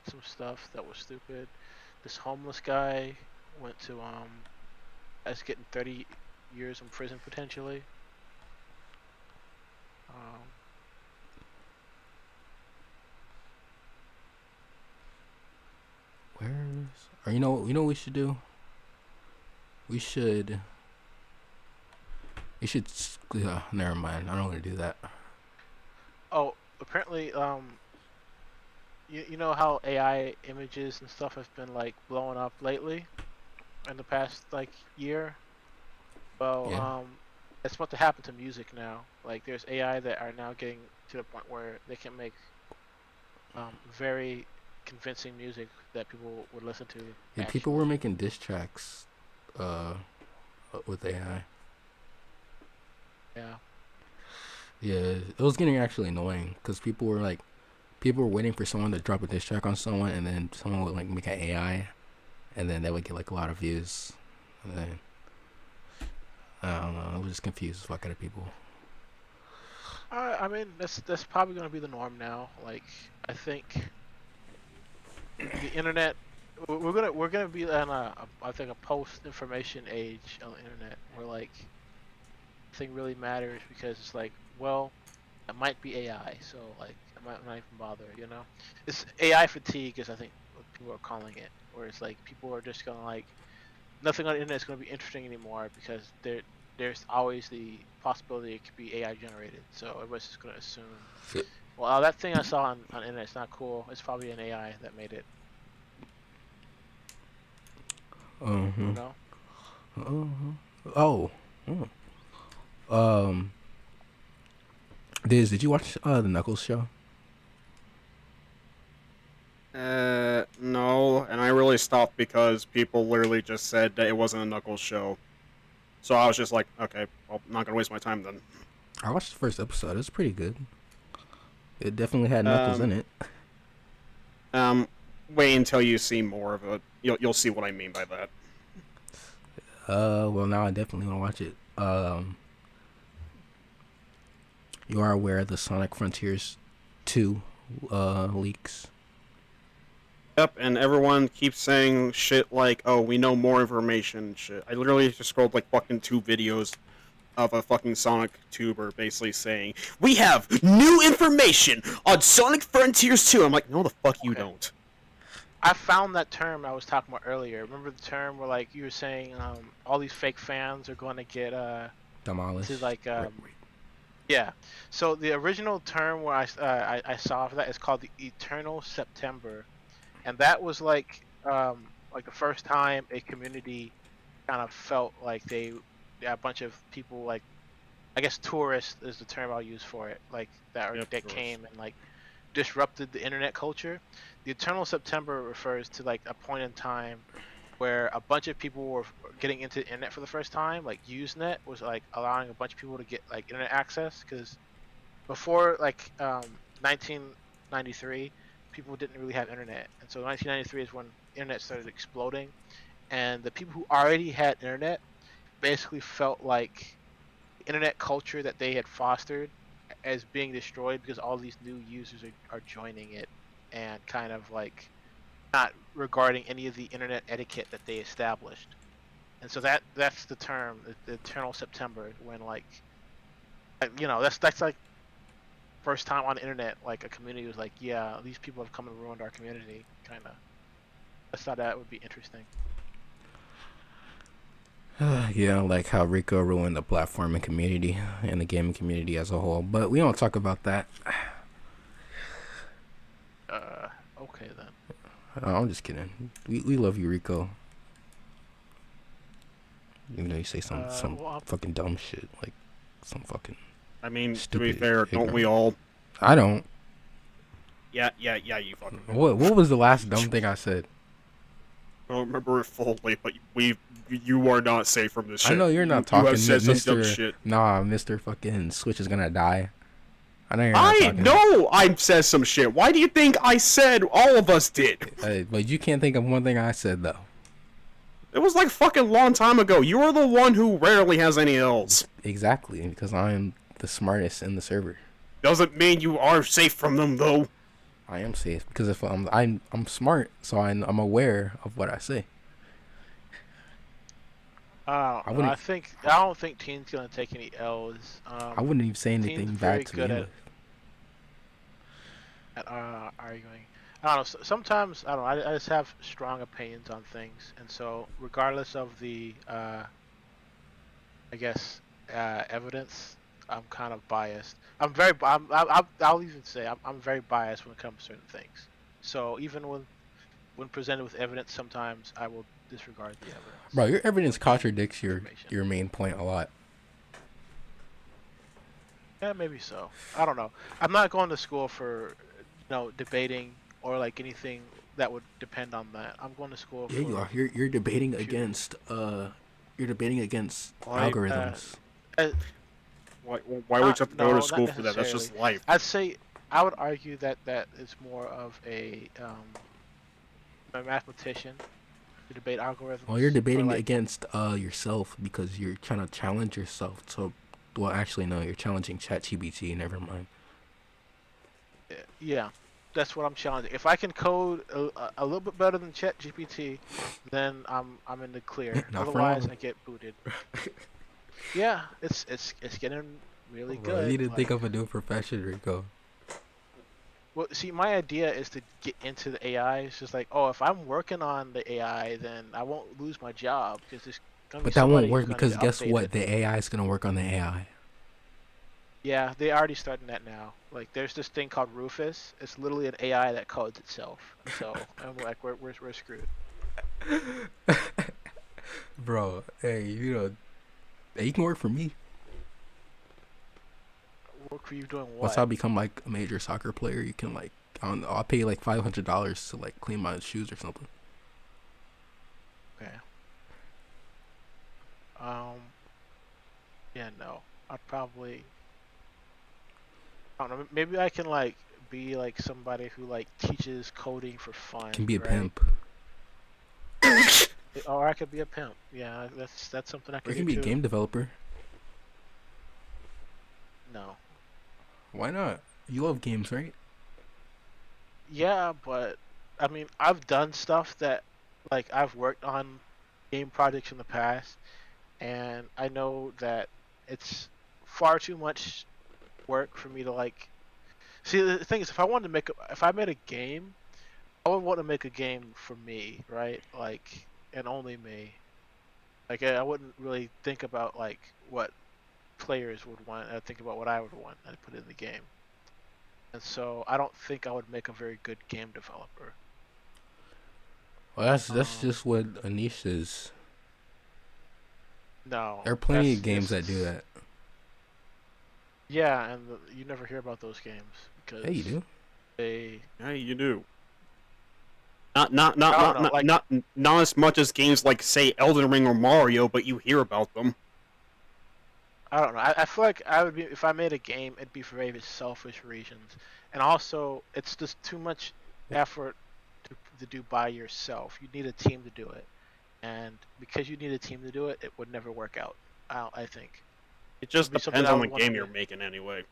did some stuff that was stupid. This homeless guy went to as getting 30 years in prison potentially. Um, Where's? Or you know what we should do? We should. You should. Never mind. I don't want to do that. oh, apparently, you know how AI images and stuff have been like blowing up lately in the past like year. Well, Yeah. it's about to happen to music now. Like, there's AI that are now getting to the point where they can make very convincing music that people would listen to. Yeah. People were Actually, making diss tracks, uh, with AI. yeah. Yeah, it was getting actually annoying because people were waiting for someone to drop a diss track on someone, and then someone would like make an AI, and then they would get like a lot of views, and then I don't know, it was just confused the fuck out of people. I mean, that's probably gonna be the norm now. Like, I think the internet, we're gonna be in I think a post information age on the internet where like thing really matters because it's like, well, it might be AI, so like I might not even bother. It's AI fatigue is I think what people are calling it, where it's like people are just gonna like nothing on the internet is gonna be interesting anymore because there's always the possibility it could be AI generated. So everybody's just gonna assume. Well, that thing I saw on the internet is not cool. It's probably an AI that made it. You Uh-huh. know? Oh. Oh. Um. Did you watch the Knuckles show? No, and I really stopped because people literally just said that it wasn't a Knuckles show. So I was just like, okay, well, I'm not gonna waste my time then. I watched the first episode. It's pretty good. It definitely had Knuckles Um, in it. um, wait until you see more of it. You'll see what I mean by that. Well, now I definitely want to watch it. You are aware of the Sonic Frontiers 2 leaks. Yep, and everyone keeps saying shit like, "Oh, we know more information." Shit, I literally just scrolled like fucking 2 videos of a fucking Sonic tuber basically saying, "We have new information on Sonic Frontiers 2." I'm like, "No, the fuck you Okay. don't." I found that term I was talking about earlier. Remember the term where like you were saying all these fake fans are going to get to Demolished. like Wait. yeah. So the original term where I saw for that is called the Eternal September, and that was like the first time a community kind of felt like a bunch of people like I guess tourist is the term I'll use for it, like Yep, that yours. came and like disrupted the internet culture. The Eternal September refers to like a point in time where a bunch of people were getting into the internet for the first time. Like Usenet was like allowing a bunch of people to get like internet access because before like 1993, people didn't really have internet, and so 1993 is when internet started exploding, and the people who already had internet basically felt like internet culture that they had fostered as being destroyed because all these new users are joining it and kind of like not regarding any of the internet etiquette that they established. And so that's the term, the eternal September, when like that's like first time on the internet, like a community was like, yeah, these people have come and ruined our community, kind of. I thought that would be interesting. Yeah, like how Rico ruined the platforming community and the gaming community as a whole. But we don't talk about that. Okay then. I'm just kidding. We love you, Rico. Even though you say some well, fucking dumb shit, like some fucking. I mean, to Stupid, be fair, don't we ignorant. all? I don't. Yeah, you fucking. What was the last dumb thing I said? I don't remember it fully, but you are not safe from this shit. I know you're not You talking, have said some dumb Mr. shit. Nah, Mr. Fucking Switch is gonna die. I know you're not talking. know I said some shit. Why do you think I said all of us did? But you can't think of one thing I said though. It was like fucking long time ago. You are the one who rarely has any L's. Exactly, because I am the smartest in the server. Doesn't mean you are safe from them though. I am safe because if I'm smart, so I'm aware of what I say. I wouldn't- don't think Teen's gonna take any L's. I wouldn't even say anything Teen's very bad to good begin with. at arguing. I don't know. Sometimes I don't know. I just have strong opinions on things, and so regardless of the, I guess, evidence, I'm kind of biased. I'll even say I'm very biased when it comes to certain things. So even when presented with evidence, sometimes I will disregard the evidence. Bro, your evidence contradicts Information. your main point a lot. Yeah, maybe so. I don't know. I'm not going to school for, debating or like anything that would depend on that. I'm going to school Yeah, for. you are. You're debating computer. against Why, algorithms. Why would you have to go No, to school not for that? That's just necessarily. life. I'd say I would argue that is more of a mathematician to debate algorithms. Well, you're or, debating like, against yourself because you're trying to challenge yourself. So, well, actually, no, you're challenging ChatGPT. Never mind. Yeah, that's what I'm challenging. If I can code a little bit better than ChatGPT, then I'm in the clear. Not for Otherwise, long. I get booted. Yeah, it's getting really Bro, good. you didn't think like- of a new profession, Rico. Well, see, my idea is to get into the AI. It's just like, oh, if I'm working on the AI, then I won't lose my job because there's gonna be But that somebody won't work who's gonna because get guess what? updated. The AI is gonna work on the AI. Yeah, they already starting that now. Like, there's this thing called Rufus. It's literally an AI that codes itself. So I'm like, we're screwed. Bro, hey, hey, you can work for me. Work for you doing what? Once I become like a major soccer player, you can like, I don't know, I'll pay you like $500 to like clean my shoes or something. Okay. Yeah, no. I'd probably. I don't know. Maybe I can like be like somebody who like teaches coding for fun. Can be a right? pimp. Or I could be a pimp. Yeah, that's something I Or could you can do be a too. game developer. No. Why not? You love games, right? Yeah, but I mean, I've done stuff that, like, I've worked on game projects in the past, and I know that it's far too much work for me to like. See, the thing is, if I made a game, I would want to make a game for me, right? Like, and only me. Like, I wouldn't really think about like what players would want. I'd think about what I would want and put it in the game. And so I don't think I would make a very good game developer. Well, that's just what a niche is. No. There are plenty that's- of games that it's- do that. Yeah, and you never hear about those games because Hey, you do. they. Yeah, you do. I don't know, like- Not as much as games like say Elden Ring or Mario, but you hear about them. I don't know. I feel like I would be if I made a game, it'd be for very selfish reasons, and also it's just too much effort to do by yourself. You need a team to do it, and because you need a team to do it, it would never work out. I think. It just It'd be something depends I on would the want to game do. you're making anyway.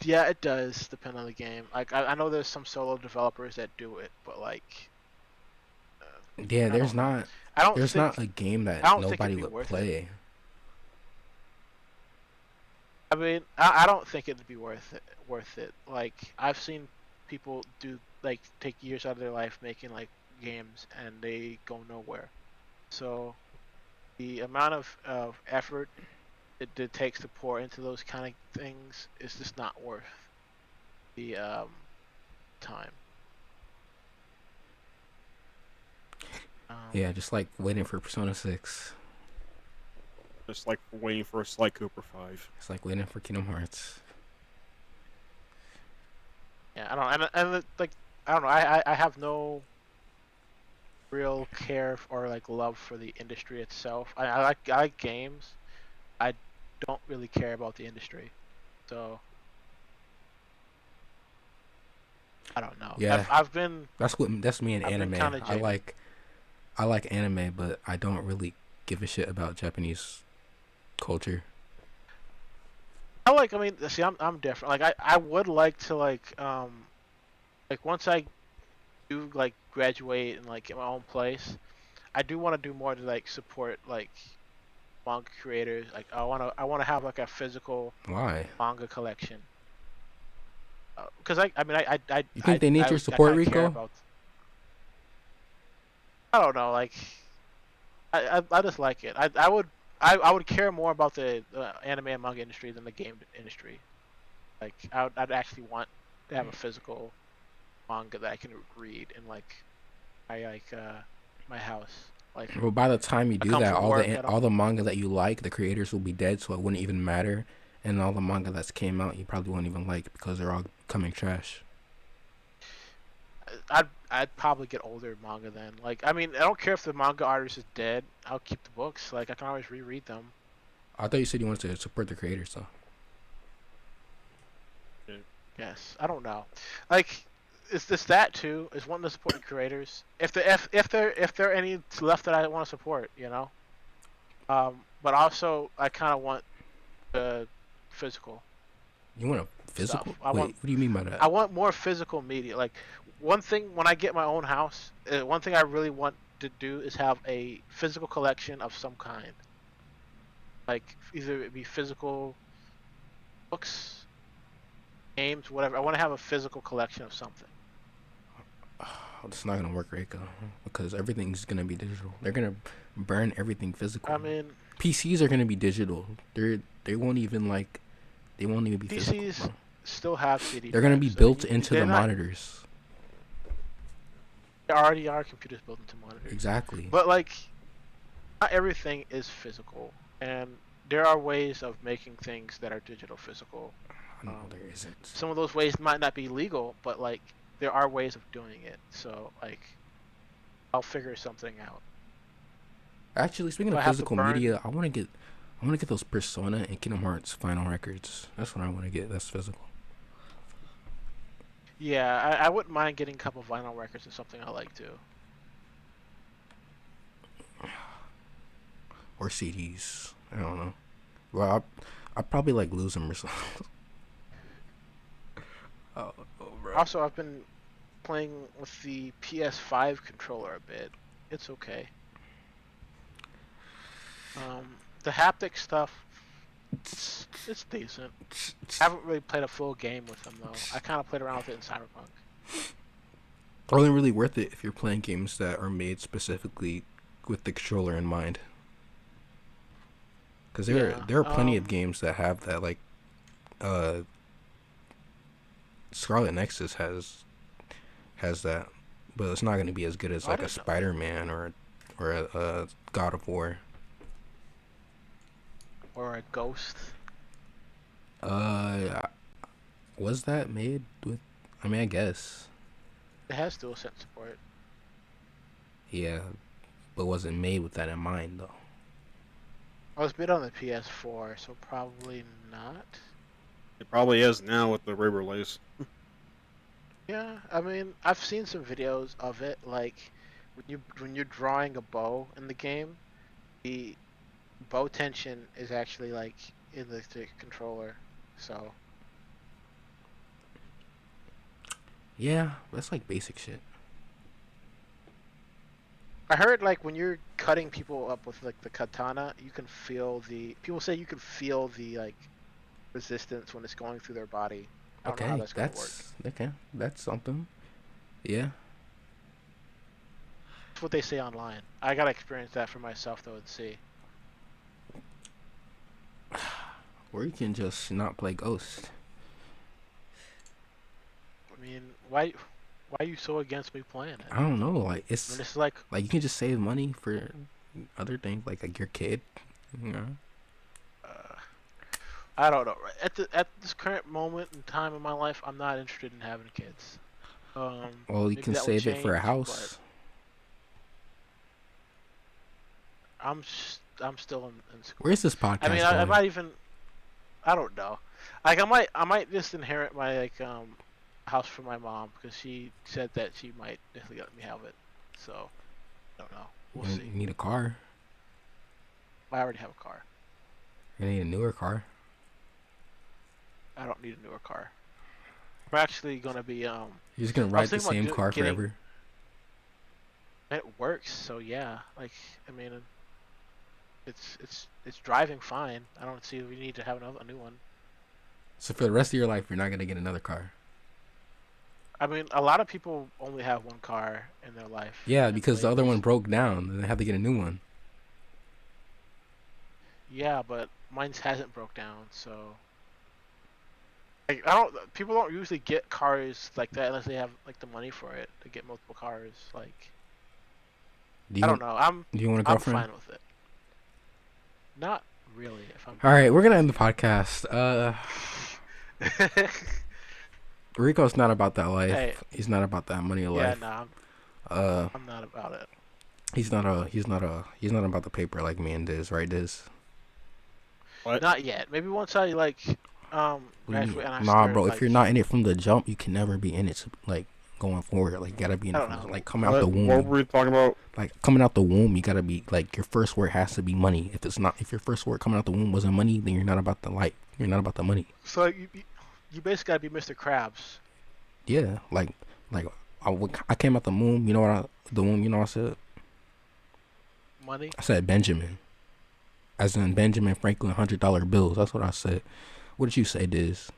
Yeah, it does depend on the game. Like I know there's some solo developers that do it, but like. Yeah, I there's don't know. not. I don't There's think not a game that I don't think it'd nobody be would worth it. play. I mean, I don't think it'd be worth it. Worth it. Like I've seen people do like take years out of their life making like games and they go nowhere. So the amount of effort it takes to pour into those kind of things is just not worth the time. Yeah, just like waiting for Persona 6. Just like waiting for a Sly Cooper 5. It's like waiting for Kingdom Hearts. Yeah, I don't and like I don't know. I have no real care or like love for the industry itself. I like games. I don't really care about the industry. So I don't know. Yeah, I've been that's me in I've been anime. kind of jaded. I like anime, but I don't really give a shit about Japanese culture. I mean, see, I'm different. Like I would like to like once I do like graduate and like get my own place, I do want to do more to like support like manga creators. Like I want to have like a physical Why? manga collection. Because I mean You think they need your I support, kind of care Rico? about. I don't know. Like I just like it. I would care more about the anime and manga industry than the game industry. Like I'd actually want to have a physical manga that I can read in like my house. Like Well, by the time you I do come that, from work. I don't. all the manga that you like, the creators will be dead, so it wouldn't even matter. And all the manga that's came out, you probably won't even like because they're all coming trash. I'd probably get older manga then. Like I mean I don't care if the manga artist is dead. I'll keep the books. Like I can always reread them. I thought you said you wanted to support the creators, though. Yes, I don't know. Like, is this that too? Is wanting to support the creators? If there are any left that I want to support, you know. But also I kind of want the physical You want a physical? stuff. Wait, what do you mean by that? I want more physical media. Like one thing when I get my own house, one thing I really want to do is have a physical collection of some kind. Like either it be physical books, games, whatever. I want to have a physical collection of something. Oh, it's not gonna work, Reiko, because everything's gonna be digital. They're gonna burn everything physical. I mean, PCs are gonna be digital. They won't even be physical, PCs bro. still have CD They're gonna be drives. I built mean, into they're the not. monitors. There already are computers built into monitors, Exactly. but like, not everything is physical, and there are ways of making things that are digital physical. No, there isn't. Some of those ways might not be legal, but like, there are ways of doing it. So like, I'll figure something out. Actually, speaking Do of I have to physical burn? media, I wanna get those Persona and Kingdom Hearts final records. That's what I wanna get. That's physical. Yeah, I wouldn't mind getting a couple vinyl records or something I like too. Or CDs. I don't know. Well, I probably like lose them or something. Oh, bro. Also, I've been playing with the PS5 controller a bit. It's okay. The haptic stuff, it's decent. I haven't really played a full game with them though. I kind of played around with it in Cyberpunk. Only really worth it if you're playing games that are made specifically with the controller in mind. Because Yeah. there are plenty of games that have that. Like, uh, Scarlet Nexus has that, but it's not going to be as good as I like a didn't know. Spider-Man or a God of War. Or a Ghost. Uh, was that made with? I mean, I guess. It has DualSense support. Yeah, but wasn't made with that in mind though. I was made on the PS4, so probably not. It probably is now with the re-release. Yeah, I mean, I've seen some videos of it. Like when you're drawing a bow in the game, the bow tension is actually like in the controller. So Yeah, that's like basic shit. I heard like when you're cutting people up with like the katana, you can feel the people say you can feel the like resistance when it's going through their body. I don't know how Okay, that's gonna work. that's something. Yeah. That's what they say online. I gotta experience that for myself though and see. Or you can just not play Ghost. I mean, why are you so against me playing it? I don't know. Like I mean, it's it's like like you can just save money for other things, like your kid. You know. I don't know. At this current moment in time in my life, I'm not interested in having kids. Well, you Maybe can that will save it for a change, house. but I'm still in school. Where's this podcast I mean, I going? might even. I don't know. Like I might just inherit my house from my mom because she said that she might definitely let me have it. So I don't know. We'll You see. need a car. I already have a car. You need a newer car. I don't need a newer car. I'm actually gonna be You're just gonna I ride was the thinking about same car getting. forever. It works, so yeah. Like I mean, it's driving fine. I don't see we need to have a new one. So for the rest of your life, you're not gonna get another car. I mean, a lot of people only have one car in their life. Yeah, and because the they other one just- broke down, and they have to get a new one. Yeah, but mine hasn't broke down, so. Like, I don't. People don't usually get cars like that unless they have like the money for it to get multiple cars. Like Do you I don't want, know. I'm Do you want a I'm girlfriend? fine with it. Not really. If I'm. All right, we're gonna end the podcast. Rico's not about that life. Hey. He's not about that money Yeah, life. nah, Uh, I'm not about it. he's not about the paper like me and Diz, right, Diz? What? Not yet. Maybe once I like What do you graduate mean? and I Nah, start, bro. If like, you're not in it from the jump, you can never be in it. Like going forward, like you gotta be in I it don't from know. like coming out the What womb. were we talking about? Like coming out the womb, you gotta be like your first word has to be money. If your first word coming out the womb wasn't money, then you're not about the life. You're not about the money. So you basically gotta be Mr. Krabs. Yeah, like I came out the womb. You know what? The womb. You know what I said? Money. I said Benjamin, as in Benjamin Franklin $100 bills. That's what I said. What did you say, Diz?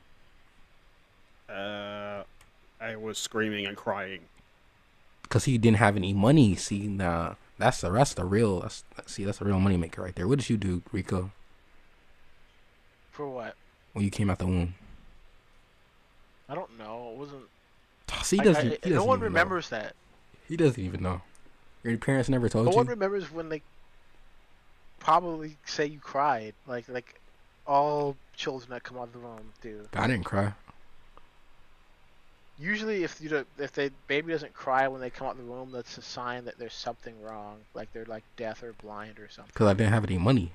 I was screaming and crying. Because he didn't have any money. See, nah, that's the real. That's a real money maker right there. What did you do, Rico, For what? when you came out the womb? I don't know. It wasn't. See, No one remembers that. He doesn't even know. Your parents never told No you. one remembers when they probably say you cried. Like all children that come out of the womb do. I didn't cry. Usually, if the baby doesn't cry when they come out of the womb, that's a sign that there's something wrong. Like they're like deaf or blind or something. Because I didn't have any money.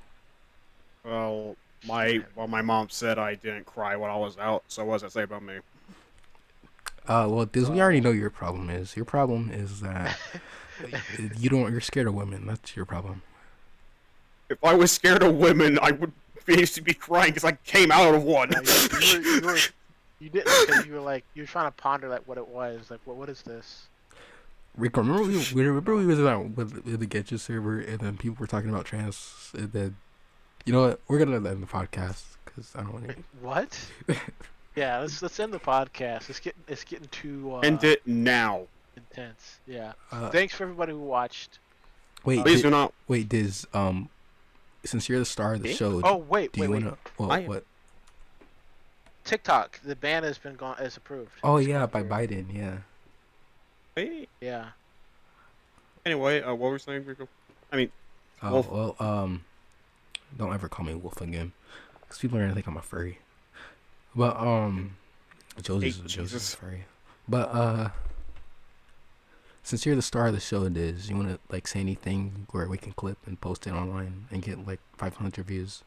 Well, my mom said I didn't cry when I was out. So what does that say about me? Well, Diz, we already know your problem is. Your problem is that you're scared of women. That's your problem. If I was scared of women, I would basically be crying because I came out of one. No, you didn't because you were trying to ponder like what it was. Like what is this? Rico, remember we was with the Getcha server, and then people were talking about trans, and then, you know what? We're gonna end the podcast because I don't want to. What? Yeah, let's end the podcast. It's getting too End it now. intense. Yeah. Uh, Thanks for everybody who watched. wait, Please do not. wait, Diz. Since you're the star of the Me? show, Oh wait, do you wait. wanna? Well, I am- what? TikTok. The ban has been is approved. Oh It's yeah, gone by through. Biden. Yeah. Hey. Yeah. Anyway, what were we saying, Rico? I mean, Oh Wolf. well. Don't ever call me Wolf again, because people are gonna think I'm a furry. But Josie's Jesus. furry. But since you're the star of the show, Diz, you wanna like say anything where we can clip and post it online and get like 500 views?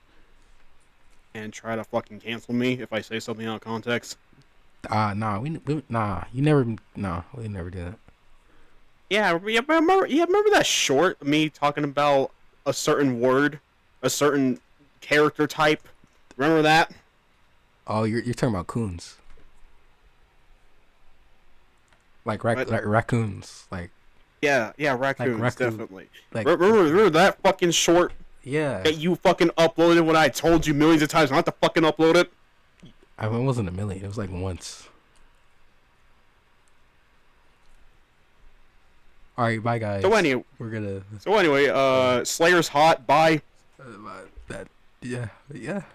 and try to fucking cancel me if I say something out of context. Nah, we never did that. Yeah, remember that short me talking about a certain word, a certain character type? Remember that? Oh, you're talking about coons. Like What? raccoons, like Yeah, raccoons, raccoon- definitely. like Remember that fucking short yeah. that you fucking uploaded when I told you millions of times not to fucking upload it? I mean, it wasn't a million. It was like once. All right, bye guys. So anyway, we're gonna. Slayer's hot. Bye. That yeah.